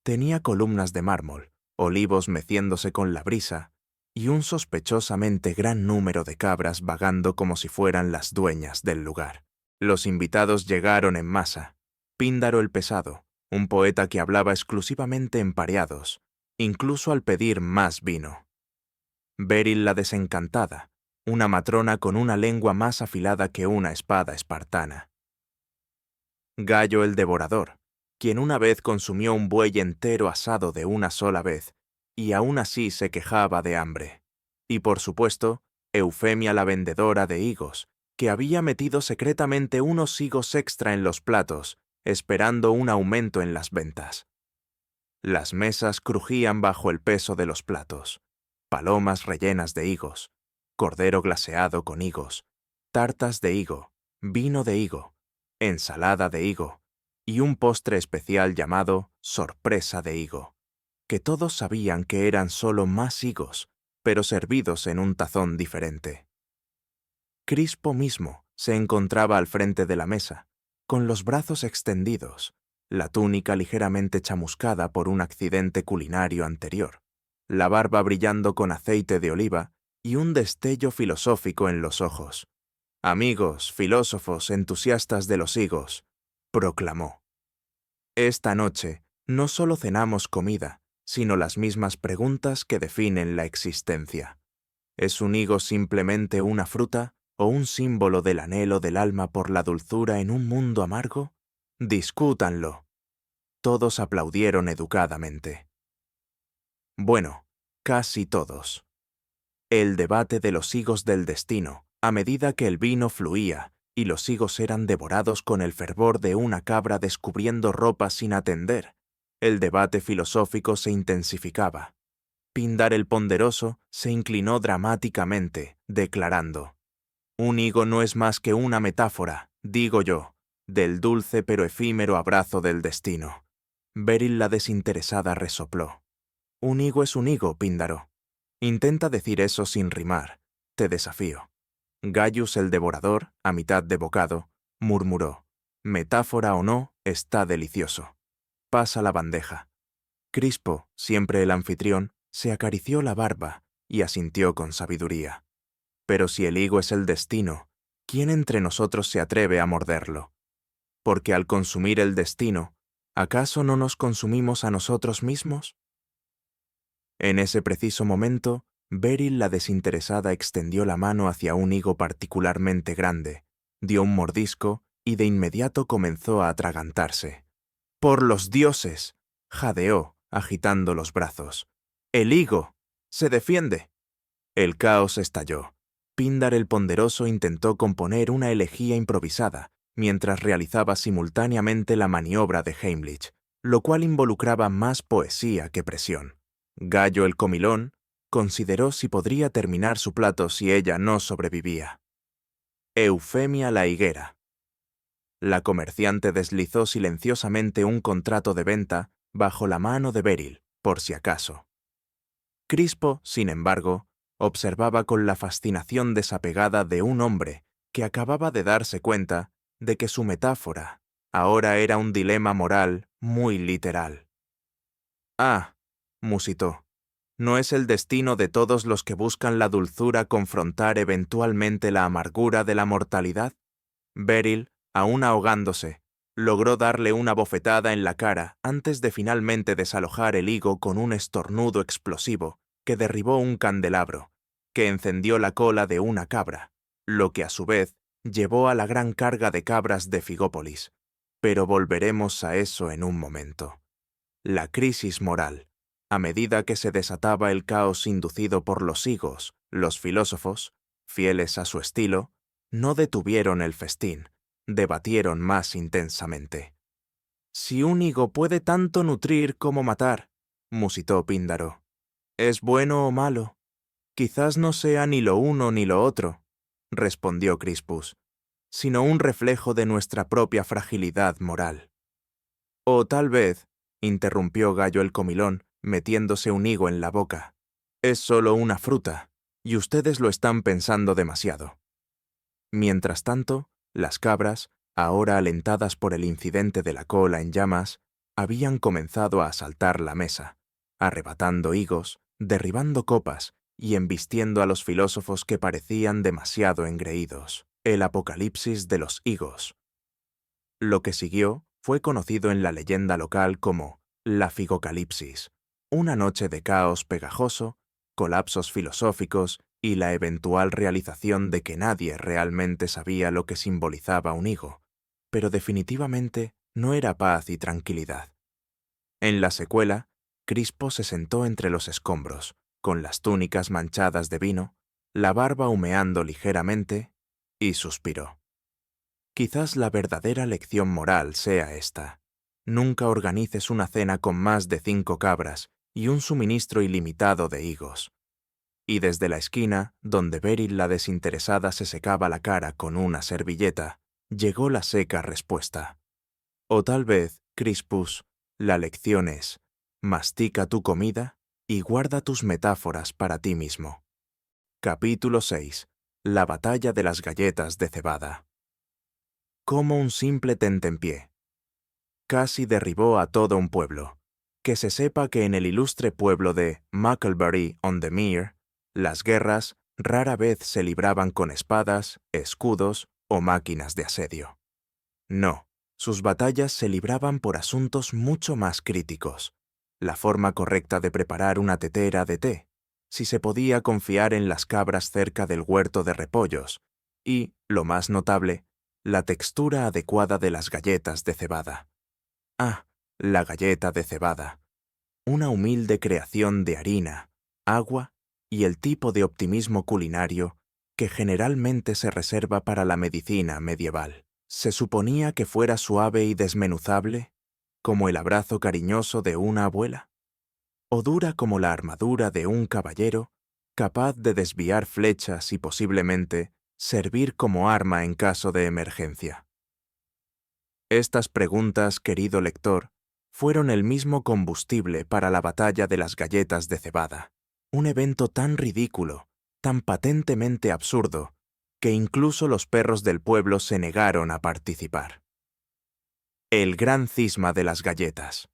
Tenía columnas de mármol, olivos meciéndose con la brisa, y un sospechosamente gran número de cabras vagando como si fueran las dueñas del lugar. Los invitados llegaron en masa. Píndaro el Pesado, un poeta que hablaba exclusivamente en pareados, incluso al pedir más vino. Beryl la Desencantada, una matrona con una lengua más afilada que una espada espartana. Gallo el Devorador, quien una vez consumió un buey entero asado de una sola vez, y aún así se quejaba de hambre. Y por supuesto, Eufemia la Vendedora de higos, que había metido secretamente unos higos extra en los platos, esperando un aumento en las ventas. Las mesas crujían bajo el peso de los platos. Palomas rellenas de higos, cordero glaseado con higos, tartas de higo, vino de higo, ensalada de higo y un postre especial llamado sorpresa de higo, que todos sabían que eran solo más higos, pero servidos en un tazón diferente. Crispo mismo se encontraba al frente de la mesa, con los brazos extendidos, la túnica ligeramente chamuscada por un accidente culinario anterior, la barba brillando con aceite de oliva y un destello filosófico en los ojos. «Amigos, filósofos, entusiastas de los higos», proclamó. «Esta noche no solo cenamos comida, sino las mismas preguntas que definen la existencia. ¿Es un higo simplemente una fruta o un símbolo del anhelo del alma por la dulzura en un mundo amargo? Discútanlo». Todos aplaudieron educadamente. Bueno, casi todos. El debate de los higos del destino, a medida que el vino fluía y los higos eran devorados con el fervor de una cabra descubriendo ropa sin atender, el debate filosófico se intensificaba. Píndar el Ponderoso se inclinó dramáticamente, declarando: «Un higo no es más que una metáfora, digo yo, del dulce pero efímero abrazo del destino». Beryl la Desinteresada resopló: «Un higo es un higo, Píndaro. Intenta decir eso sin rimar. Te desafío». Gaius el Devorador, a mitad de bocado, murmuró: «Metáfora o no, está delicioso. Pasa la bandeja». Crispo, siempre el anfitrión, se acarició la barba y asintió con sabiduría. «Pero si el higo es el destino, ¿quién entre nosotros se atreve a morderlo? Porque al consumir el destino, ¿acaso no nos consumimos a nosotros mismos?» En ese preciso momento, Beryl la Desinteresada extendió la mano hacia un higo particularmente grande, dio un mordisco y de inmediato comenzó a atragantarse. «¡Por los dioses!», jadeó, agitando los brazos. «¡El higo! ¡Se defiende!». El caos estalló. Píndar el Ponderoso intentó componer una elegía improvisada, mientras realizaba simultáneamente la maniobra de Heimlich, lo cual involucraba más poesía que presión. Gallo el Comilón consideró si podría terminar su plato si ella no sobrevivía. Eufemia la Higuera. La comerciante deslizó silenciosamente un contrato de venta bajo la mano de Beryl, por si acaso. Crispo, sin embargo, observaba con la fascinación desapegada de un hombre que acababa de darse cuenta de que su metáfora Ahora era un dilema moral muy literal. Ah, musitó, ¿no es el destino de todos los que buscan la dulzura confrontar eventualmente la amargura de la mortalidad? Beryl, aún ahogándose, logró darle una bofetada en la cara antes de finalmente desalojar el higo con un estornudo explosivo que derribó un candelabro, que encendió la cola de una cabra, lo que a su vez llevó a la gran carga de cabras de Figópolis. Pero volveremos a eso en un momento. La crisis moral. A medida que se desataba el caos inducido por los higos, los filósofos, fieles a su estilo, no detuvieron el festín, debatieron más intensamente. Si un higo puede tanto nutrir como matar, musitó Píndaro, ¿es bueno o malo? Quizás no sea ni lo uno ni lo otro, respondió Crispus, sino un reflejo de nuestra propia fragilidad moral. O tal vez, interrumpió Gallo el comilón, metiéndose un higo en la boca, es solo una fruta, y ustedes lo están pensando demasiado. Mientras tanto, las cabras, ahora alentadas por el incidente de la cola en llamas, habían comenzado a asaltar la mesa, arrebatando higos, derribando copas y embistiendo a los filósofos que parecían demasiado engreídos. El apocalipsis de los higos. Lo que siguió fue conocido en la leyenda local como la Figocalipsis, una noche de caos pegajoso, colapsos filosóficos y la eventual realización de que nadie realmente sabía lo que simbolizaba un higo, pero definitivamente no era paz y tranquilidad. En la secuela, Crispo se sentó entre los escombros, con las túnicas manchadas de vino, la barba humeando ligeramente, y suspiró. Quizás la verdadera lección moral sea esta. Nunca organices una cena con más de 5 cabras y un suministro ilimitado de higos. Y desde la esquina, donde Beryl la desinteresada se secaba la cara con una servilleta, llegó la seca respuesta. O tal vez, Crispus, la lección es, mastica tu comida y guarda tus metáforas para ti mismo. Capítulo 6. La batalla de las galletas de cebada. Como un simple tentempié. Casi derribó a todo un pueblo. Que se sepa que en el ilustre pueblo de Mucklebury-on-the-Mere, las guerras rara vez se libraban con espadas, escudos o máquinas de asedio. No, sus batallas se libraban por asuntos mucho más críticos. La forma correcta de preparar una tetera de té, si se podía confiar en las cabras cerca del huerto de repollos, y, lo más notable, la textura adecuada de las galletas de cebada. Ah, la galleta de cebada. Una humilde creación de harina, agua y el tipo de optimismo culinario que generalmente se reserva para la medicina medieval. ¿Se suponía que fuera suave y desmenuzable, como el abrazo cariñoso de una abuela? ¿O dura como la armadura de un caballero, capaz de desviar flechas y posiblemente servir como arma en caso de emergencia? Estas preguntas, querido lector, fueron el mismo combustible para la batalla de las galletas de cebada, un evento tan ridículo, tan patentemente absurdo, que incluso los perros del pueblo se negaron a participar. El gran cisma de las galletas.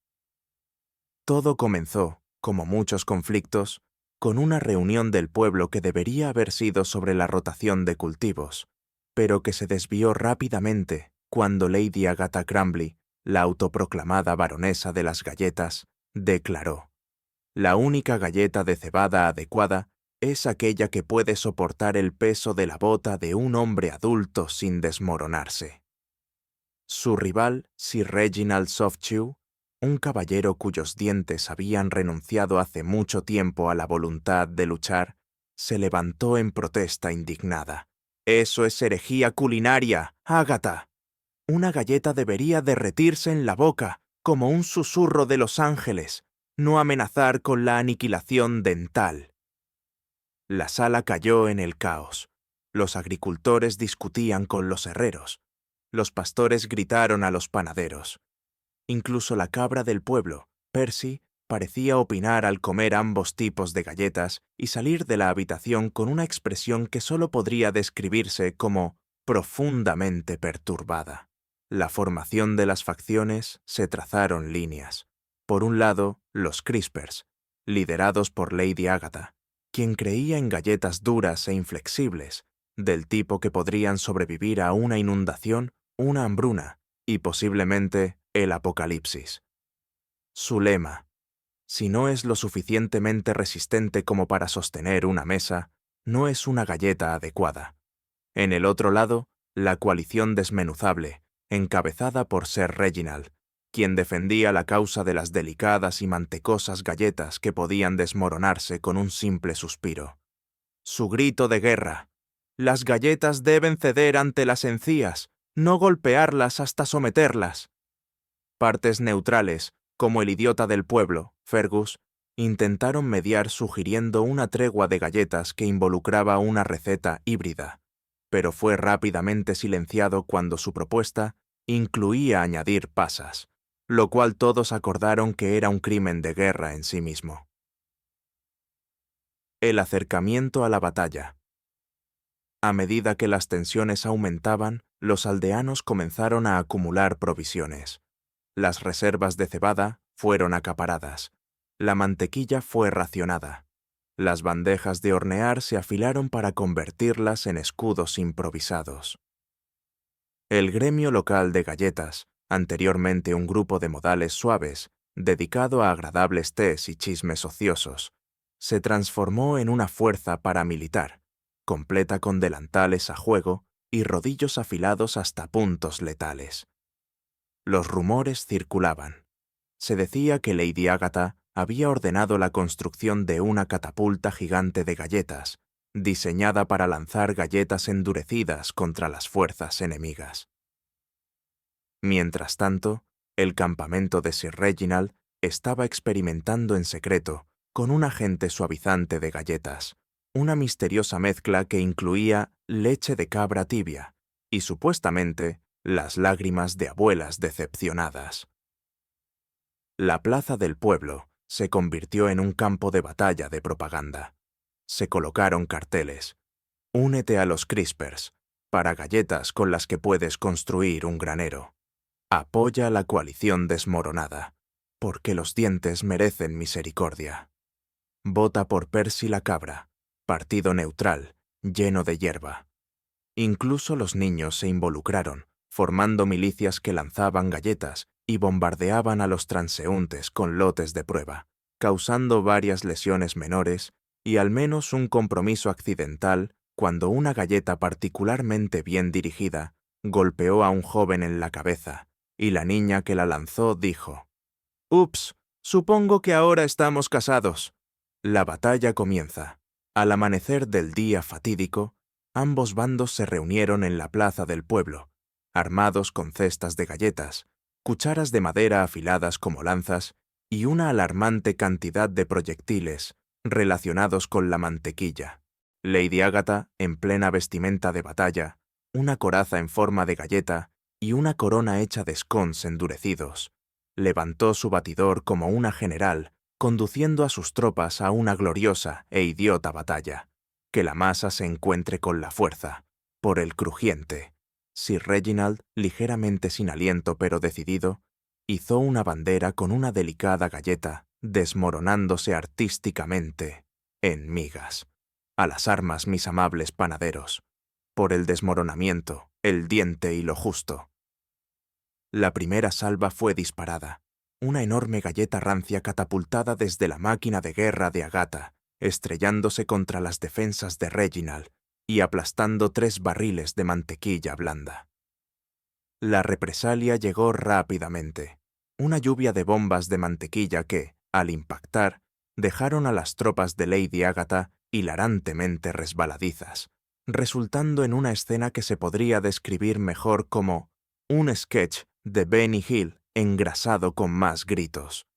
Todo comenzó, como muchos conflictos, con una reunión del pueblo que debería haber sido sobre la rotación de cultivos, pero que se desvió rápidamente cuando Lady Agatha Crambley, la autoproclamada baronesa de las galletas, declaró: «La única galleta de cebada adecuada es aquella que puede soportar el peso de la bota de un hombre adulto sin desmoronarse». Su rival, Sir Reginald Softchew, un caballero cuyos dientes habían renunciado hace mucho tiempo a la voluntad de luchar, se levantó en protesta indignada. «¡Eso es herejía culinaria, Ágata! Una galleta debería derretirse en la boca, como un susurro de los ángeles, no amenazar con la aniquilación dental». La sala cayó en el caos. Los agricultores discutían con los herreros. Los pastores gritaron a los panaderos. Incluso la cabra del pueblo, Percy, parecía opinar al comer ambos tipos de galletas y salir de la habitación con una expresión que solo podría describirse como profundamente perturbada. la formación de las facciones se trazaron líneas. Por un lado, los Crispers, liderados por Lady Agatha, quien creía en galletas duras e inflexibles, del tipo que podrían sobrevivir a una inundación, una hambruna y posiblemente el apocalipsis. Su lema: si no es lo suficientemente resistente como para sostener una mesa, no es una galleta adecuada. En el otro lado, la coalición desmenuzable, encabezada por Sir Reginald, quien defendía la causa de las delicadas y mantecosas galletas que podían desmoronarse con un simple suspiro. Su grito de guerra: las galletas deben ceder ante las encías, no golpearlas hasta someterlas. Partes neutrales, como el idiota del pueblo, Fergus, intentaron mediar sugiriendo una tregua de galletas que involucraba una receta híbrida, pero fue rápidamente silenciado cuando su propuesta incluía añadir pasas, lo cual todos acordaron que era un crimen de guerra en sí mismo. El acercamiento a la batalla. A medida que las tensiones aumentaban, los aldeanos comenzaron a acumular provisiones. Las reservas de cebada fueron acaparadas. La mantequilla fue racionada. Las bandejas de hornear se afilaron para convertirlas en escudos improvisados. El gremio local de galletas, anteriormente un grupo de modales suaves, dedicado a agradables tés y chismes ociosos, se transformó en una fuerza paramilitar, completa con delantales a juego y rodillos afilados hasta puntos letales. Los rumores circulaban. Se decía que Lady Agatha había ordenado la construcción de una catapulta gigante de galletas, diseñada para lanzar galletas endurecidas contra las fuerzas enemigas. Mientras tanto, el campamento de Sir Reginald estaba experimentando en secreto con un agente suavizante de galletas, una misteriosa mezcla que incluía leche de cabra tibia y, supuestamente, las lágrimas de abuelas decepcionadas. La plaza del pueblo se convirtió en un campo de batalla de propaganda. Se colocaron carteles: únete a los Crispers, para galletas con las que puedes construir un granero. Apoya la coalición desmoronada, porque los dientes merecen misericordia. Vota por Percy la cabra, partido neutral, lleno de hierba. Incluso los niños se involucraron, formando milicias que lanzaban galletas y bombardeaban a los transeúntes con lotes de prueba, causando varias lesiones menores y al menos un compromiso accidental cuando una galleta particularmente bien dirigida golpeó a un joven en la cabeza y la niña que la lanzó dijo: «Ups, supongo que ahora estamos casados». La batalla comienza. Al amanecer del día fatídico, ambos bandos se reunieron en la plaza del pueblo, armados con cestas de galletas, cucharas de madera afiladas como lanzas y una alarmante cantidad de proyectiles relacionados con la mantequilla. Lady Agatha, en plena vestimenta de batalla, una coraza en forma de galleta y una corona hecha de scones endurecidos, levantó su batidor como una general, conduciendo a sus tropas a una gloriosa e idiota batalla. Que la masa se encuentre con la fuerza, por el crujiente. Sir Reginald, ligeramente sin aliento pero decidido, izó una bandera con una delicada galleta, desmoronándose artísticamente en migas. A las armas, mis amables panaderos, por el desmoronamiento, el diente y lo justo. La primera salva fue disparada, una enorme galleta rancia catapultada desde la máquina de guerra de Agatha, estrellándose contra las defensas de Reginald y aplastando 3 barriles de mantequilla blanda. La represalia llegó rápidamente, una lluvia de bombas de mantequilla que, al impactar, dejaron a las tropas de Lady Agatha hilarantemente resbaladizas, resultando en una escena que se podría describir mejor como un sketch de Benny Hill engrasado con más gritos.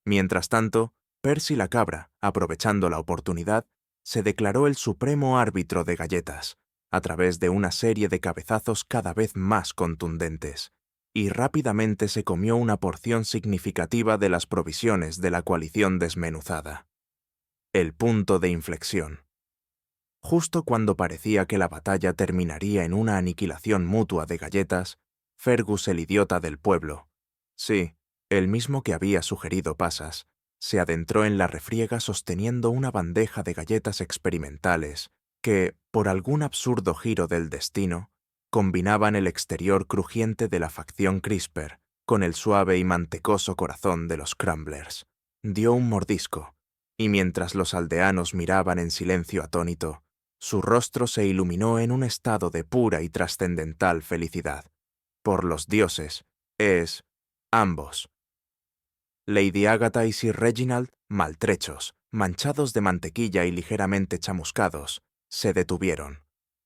Mientras tanto, Percy la cabra, aprovechando la oportunidad, se declaró el supremo árbitro de galletas, a través de una serie de cabezazos cada vez más contundentes, y rápidamente se comió una porción significativa de las provisiones de la coalición desmenuzada. El punto de inflexión. Justo cuando parecía que la batalla terminaría en una aniquilación mutua de galletas, Fergus el idiota del pueblo. Sí, el mismo que había sugerido pasas, se adentró en la refriega sosteniendo una bandeja de galletas experimentales que, por algún absurdo giro del destino, combinaban el exterior crujiente de la facción Crisper con el suave y mantecoso corazón de los Crumblers. Dio un mordisco, y mientras los aldeanos miraban en silencio atónito, su rostro se iluminó en un estado de pura y trascendental felicidad. Por los dioses, es ambos. Lady Agatha y Sir Reginald, maltrechos, manchados de mantequilla y ligeramente chamuscados, se detuvieron.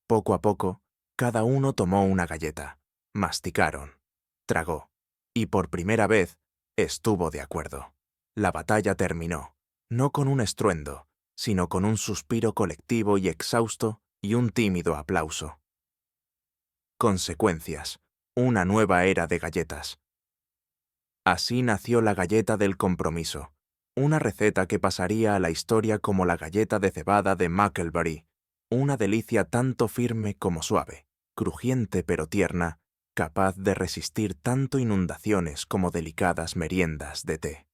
Poco a poco, cada uno tomó una galleta, masticaron, tragó, y por primera vez estuvo de acuerdo. La batalla terminó, no con un estruendo, sino con un suspiro colectivo y exhausto y un tímido aplauso. Consecuencias. Una nueva era de galletas. Así nació la galleta del compromiso, una receta que pasaría a la historia como la galleta de cebada de Mucklebury, una delicia tanto firme como suave, crujiente pero tierna, capaz de resistir tanto inundaciones como delicadas meriendas de té.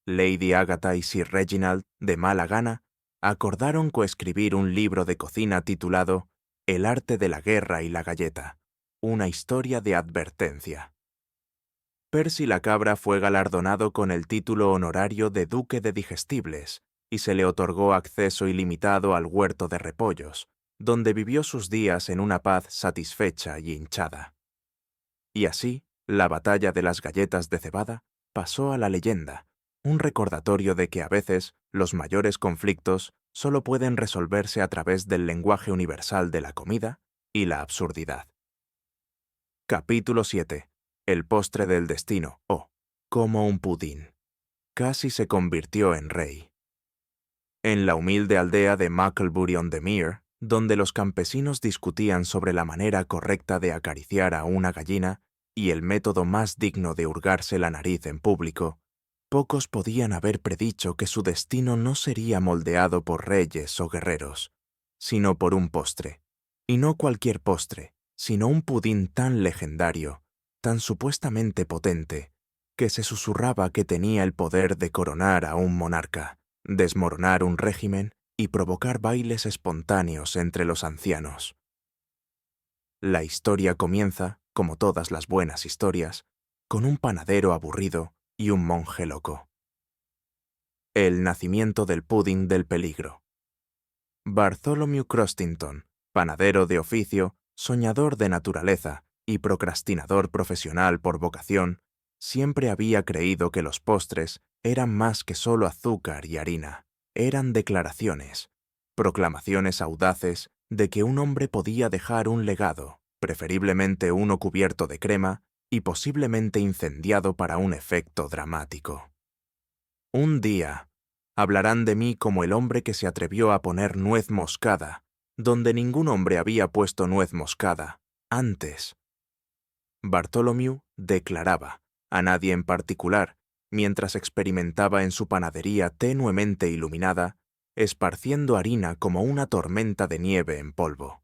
Lady Agatha y Sir Reginald, de mala gana, acordaron coescribir un libro de cocina titulado El arte de la guerra y la galleta, una historia de advertencia. Percy la Cabra fue galardonado con el título honorario de Duque de Digestibles y se le otorgó acceso ilimitado al huerto de repollos, donde vivió sus días en una paz satisfecha y hinchada. Y así, la batalla de las galletas de cebada pasó a la leyenda, un recordatorio de que a veces los mayores conflictos solo pueden resolverse a través del lenguaje universal de la comida y la absurdidad. Capítulo 7. El postre del destino, o, como un pudín. Casi se convirtió en rey. En la humilde aldea de Mucklebury-on-the-Mere, donde los campesinos discutían sobre la manera correcta de acariciar a una gallina y el método más digno de hurgarse la nariz en público, pocos podían haber predicho que su destino no sería moldeado por reyes o guerreros, sino por un postre. Y no cualquier postre, sino un pudín tan legendario, tan supuestamente potente, que se susurraba que tenía el poder de coronar a un monarca, desmoronar un régimen y provocar bailes espontáneos entre los ancianos. La historia comienza, como todas las buenas historias, con un panadero aburrido y un monje loco. El nacimiento del pudding del peligro. Bartholomew Crostington, panadero de oficio, soñador de naturaleza y procrastinador profesional por vocación, siempre había creído que los postres eran más que solo azúcar y harina. Eran declaraciones, proclamaciones audaces de que un hombre podía dejar un legado, preferiblemente uno cubierto de crema y posiblemente incendiado para un efecto dramático. Un día, hablarán de mí como el hombre que se atrevió a poner nuez moscada, donde ningún hombre había puesto nuez moscada antes. Bartholomew declaraba, a nadie en particular, mientras experimentaba en su panadería tenuemente iluminada, esparciendo harina como una tormenta de nieve en polvo.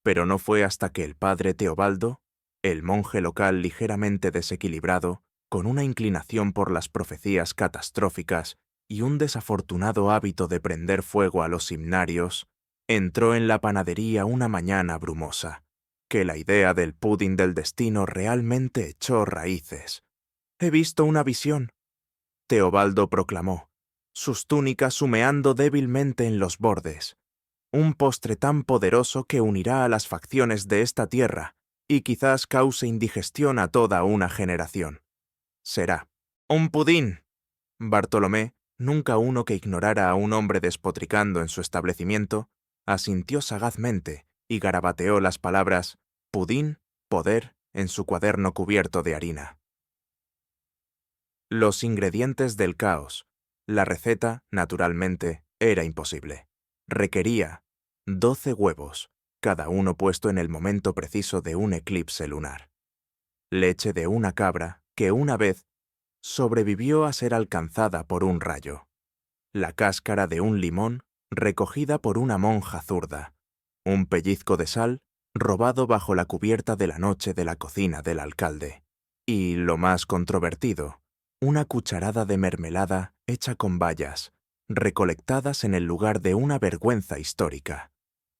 Pero no fue hasta que el padre Teobaldo, el monje local ligeramente desequilibrado, con una inclinación por las profecías catastróficas y un desafortunado hábito de prender fuego a los himnarios, entró en la panadería una mañana brumosa, que la idea del pudding del destino realmente echó raíces. «He visto una visión», Teobaldo proclamó, sus túnicas humeando débilmente en los bordes. «Un postre tan poderoso que unirá a las facciones de esta tierra y quizás cause indigestión a toda una generación. Será un pudín». Bartolomé, nunca uno que ignorara a un hombre despotricando en su establecimiento, asintió sagazmente y garabateó las palabras pudín, poder en su cuaderno cubierto de harina. Los ingredientes del caos. La receta, naturalmente, era imposible. Requería 12 huevos, cada uno puesto en el momento preciso de un eclipse lunar. Leche de una cabra que una vez sobrevivió a ser alcanzada por un rayo. La cáscara de un limón recogida por una monja zurda. Un pellizco de sal robado bajo la cubierta de la noche de la cocina del alcalde. Y, lo más controvertido, una cucharada de mermelada hecha con bayas, recolectadas en el lugar de una vergüenza histórica.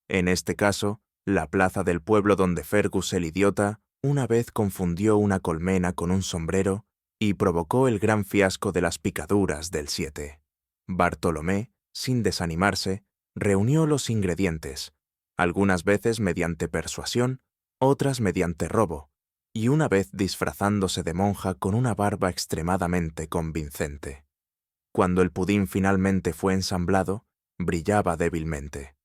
En este caso, la plaza del pueblo donde Fergus el idiota una vez confundió una colmena con un sombrero y provocó el gran fiasco de las picaduras del 7. Bartolomé, sin desanimarse, reunió los ingredientes, algunas veces mediante persuasión, otras mediante robo, y una vez disfrazándose de monja con una barba extremadamente convincente. Cuando el pudín finalmente fue ensamblado, brillaba débilmente.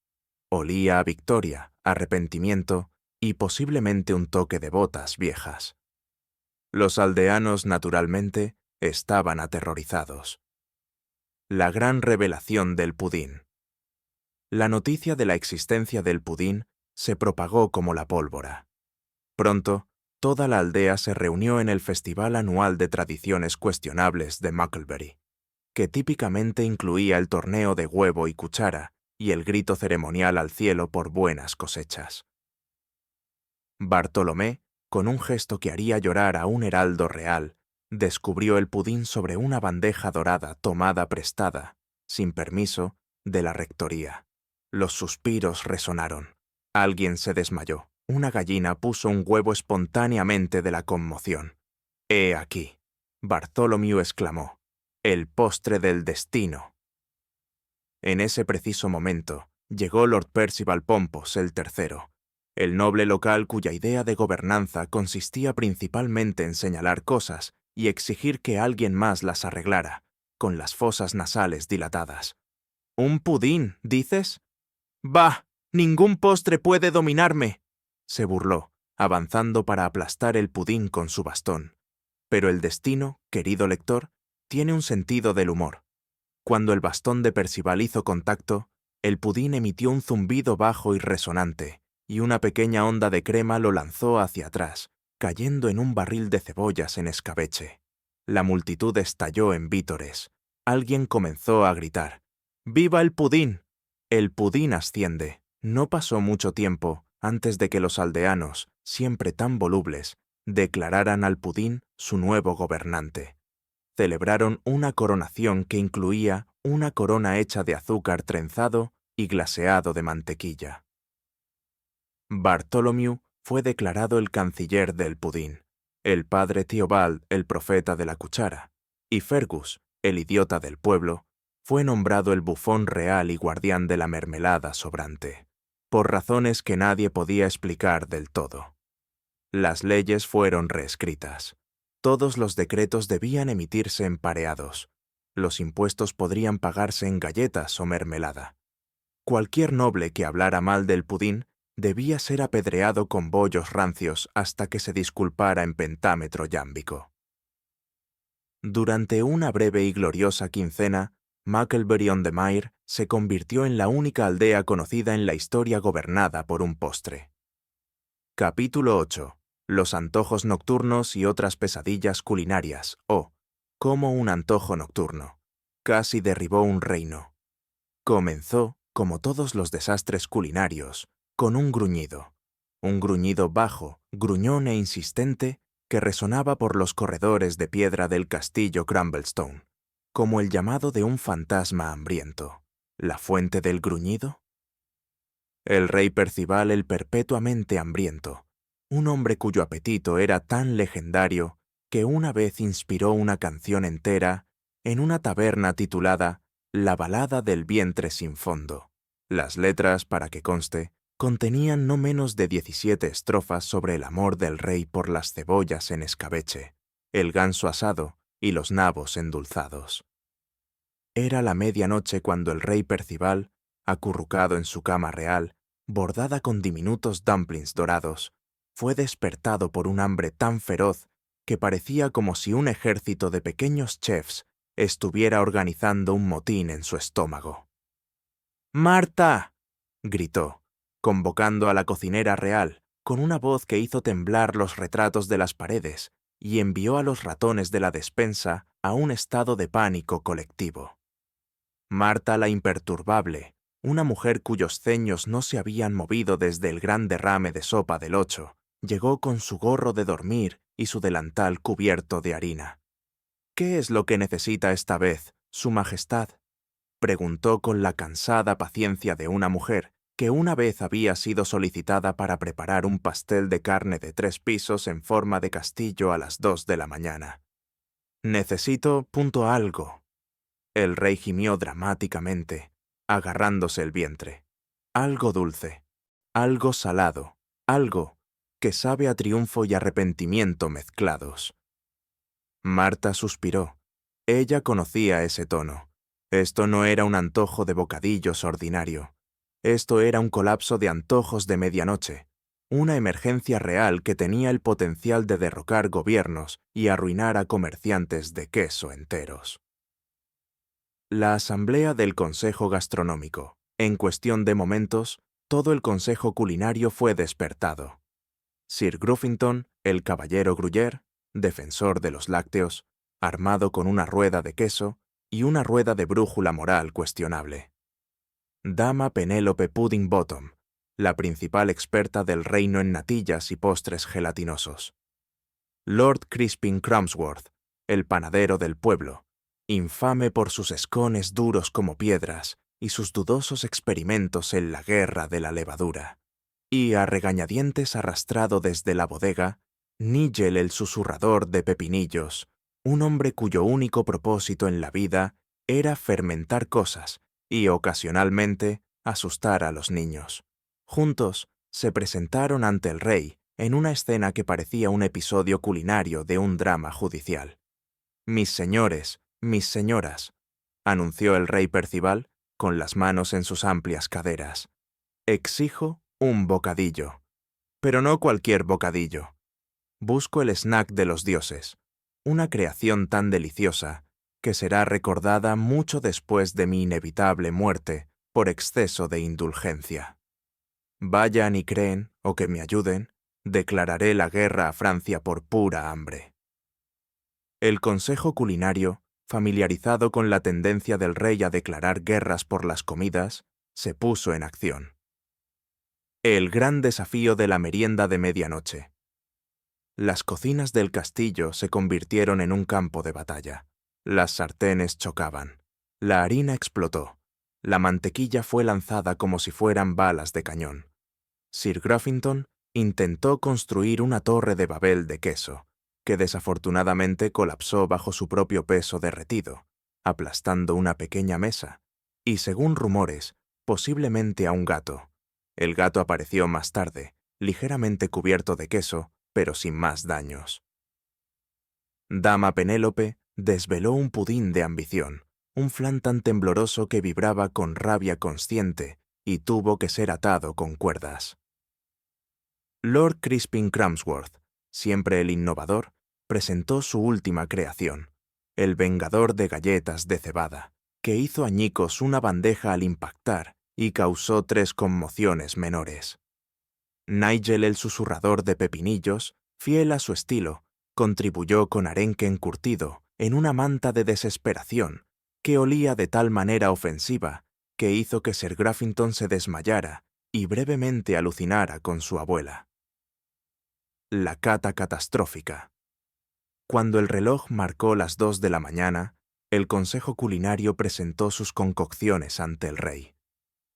Olía a victoria, arrepentimiento y posiblemente un toque de botas viejas. Los aldeanos, naturalmente, estaban aterrorizados. La gran revelación del pudín. La noticia de la existencia del pudín se propagó como la pólvora. Pronto, toda la aldea se reunió en el festival anual de tradiciones cuestionables de Mucklebury, que típicamente incluía el torneo de huevo y cuchara y el grito ceremonial al cielo por buenas cosechas. Bartolomé, con un gesto que haría llorar a un heraldo real, descubrió el pudín sobre una bandeja dorada tomada prestada, sin permiso, de la rectoría. Los suspiros resonaron. Alguien se desmayó. Una gallina puso un huevo espontáneamente de la conmoción. «He aquí», Bartholomew exclamó, «el postre del destino». En ese preciso momento, llegó Lord Percival Pompous el tercero, el noble local cuya idea de gobernanza consistía principalmente en señalar cosas y exigir que alguien más las arreglara, con las fosas nasales dilatadas. «¿Un pudín, dices? ¡Bah! ¡Ningún postre puede dominarme!», se burló, avanzando para aplastar el pudín con su bastón. Pero el destino, querido lector, tiene un sentido del humor. Cuando el bastón de Percival hizo contacto, el pudín emitió un zumbido bajo y resonante, y una pequeña onda de crema lo lanzó hacia atrás, cayendo en un barril de cebollas en escabeche. La multitud estalló en vítores. Alguien comenzó a gritar: «¡Viva el pudín! El pudín asciende». No pasó mucho tiempo antes de que los aldeanos, siempre tan volubles, declararan al pudín su nuevo gobernante. Celebraron una coronación que incluía una corona hecha de azúcar trenzado y glaseado de mantequilla. Bartholomew fue declarado el canciller del pudín, el padre Theobald el profeta de la cuchara, y Fergus, el idiota del pueblo, fue nombrado el bufón real y guardián de la mermelada sobrante, por razones que nadie podía explicar del todo. Las leyes fueron reescritas. Todos los decretos debían emitirse en pareados. Los impuestos podrían pagarse en galletas o mermelada. Cualquier noble que hablara mal del pudín debía ser apedreado con bollos rancios hasta que se disculpara en pentámetro yámbico. Durante una breve y gloriosa quincena, Mucklebury-on-the-Mire se convirtió en la única aldea conocida en la historia gobernada por un postre. Capítulo 8. Los antojos nocturnos y otras pesadillas culinarias, o como un antojo nocturno. Casi derribó un reino. Comenzó, como todos los desastres culinarios, con un gruñido bajo, gruñón e insistente que resonaba por los corredores de piedra del castillo Crumblestone, como el llamado de un fantasma hambriento. ¿La fuente del gruñido? El rey Percival el perpetuamente hambriento, un hombre cuyo apetito era tan legendario que una vez inspiró una canción entera en una taberna titulada La balada del vientre sin fondo. Las letras, para que conste, contenían no menos de 17 estrofas sobre el amor del rey por las cebollas en escabeche, el ganso asado y los nabos endulzados. Era la medianoche cuando el rey Percival, acurrucado en su cama real, bordada con diminutos dumplings dorados, fue despertado por un hambre tan feroz que parecía como si un ejército de pequeños chefs estuviera organizando un motín en su estómago. «¡Marta!», gritó, convocando a la cocinera real con una voz que hizo temblar los retratos de las paredes y envió a los ratones de la despensa a un estado de pánico colectivo. Marta la imperturbable, una mujer cuyos ceños no se habían movido desde el gran derrame de sopa del 8, llegó con su gorro de dormir y su delantal cubierto de harina. «¿Qué es lo que necesita esta vez, Su Majestad?», preguntó con la cansada paciencia de una mujer que una vez había sido solicitada para preparar un pastel de carne de 3 pisos en forma de castillo a las 2 de la mañana. «Necesito algo». El rey gimió dramáticamente, agarrándose el vientre. «Algo dulce, algo salado, algo que sabe a triunfo y arrepentimiento mezclados». Marta suspiró. Ella conocía ese tono. Esto no era un antojo de bocadillos ordinario. Esto era un colapso de antojos de medianoche, una emergencia real que tenía el potencial de derrocar gobiernos y arruinar a comerciantes de queso enteros. La asamblea del Consejo Gastronómico. En cuestión de momentos, todo el consejo culinario fue despertado. Sir Gruffington, el caballero Gruyère, defensor de los lácteos, armado con una rueda de queso y una rueda de brújula moral cuestionable. Dama Penélope Puddingbottom, la principal experta del reino en natillas y postres gelatinosos. Lord Crispin Crumbsworth, el panadero del pueblo, infame por sus escones duros como piedras y sus dudosos experimentos en la guerra de la levadura. Y a regañadientes arrastrado desde la bodega, Nigel el susurrador de pepinillos, un hombre cuyo único propósito en la vida era fermentar cosas y, ocasionalmente, asustar a los niños. Juntos, se presentaron ante el rey en una escena que parecía un episodio culinario de un drama judicial. «Mis señores, mis señoras», anunció el rey Percival, con las manos en sus amplias caderas. «Exijo un bocadillo. Pero no cualquier bocadillo. Busco el snack de los dioses, una creación tan deliciosa que será recordada mucho después de mi inevitable muerte por exceso de indulgencia. Vayan y creen, o que me ayuden, declararé la guerra a Francia por pura hambre». El Consejo Culinario, familiarizado con la tendencia del rey a declarar guerras por las comidas, se puso en acción. El gran desafío de la merienda de medianoche. Las cocinas del castillo se convirtieron en un campo de batalla. Las sartenes chocaban. La harina explotó. La mantequilla fue lanzada como si fueran balas de cañón. Sir Gruffington intentó construir una torre de Babel de queso, que desafortunadamente colapsó bajo su propio peso derretido, aplastando una pequeña mesa, y según rumores, posiblemente a un gato. El gato apareció más tarde, ligeramente cubierto de queso, pero sin más daños. Dama Penélope desveló un pudín de ambición, un flan tan tembloroso que vibraba con rabia consciente y tuvo que ser atado con cuerdas. Lord Crispin Crumbsworth, siempre el innovador, presentó su última creación, el vengador de galletas de cebada, que hizo añicos una bandeja al impactar y causó 3 conmociones menores. Nigel el susurrador de pepinillos, fiel a su estilo, contribuyó con arenque encurtido en una manta de desesperación que olía de tal manera ofensiva que hizo que Sir Gruffington se desmayara y brevemente alucinara con su abuela. La cata catastrófica. Cuando el reloj marcó las 2 de la mañana, el Consejo Culinario presentó sus concocciones ante el rey.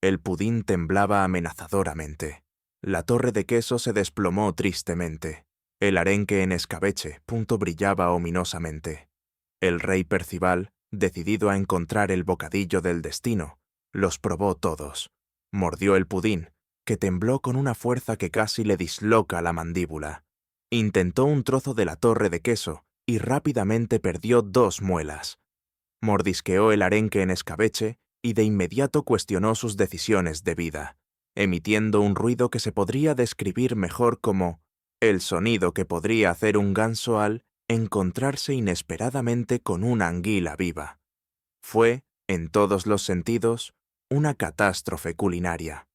El pudín temblaba amenazadoramente. La torre de queso se desplomó tristemente. El arenque en escabeche brillaba ominosamente. El rey Percival, decidido a encontrar el bocadillo del destino, los probó todos. Mordió el pudín, que tembló con una fuerza que casi le disloca la mandíbula. Intentó un trozo de la torre de queso y rápidamente perdió 2 muelas. Mordisqueó el arenque en escabeche y de inmediato cuestionó sus decisiones de vida, emitiendo un ruido que se podría describir mejor como el sonido que podría hacer un ganso al encontrarse inesperadamente con una anguila viva. Fue, en todos los sentidos, una catástrofe culinaria.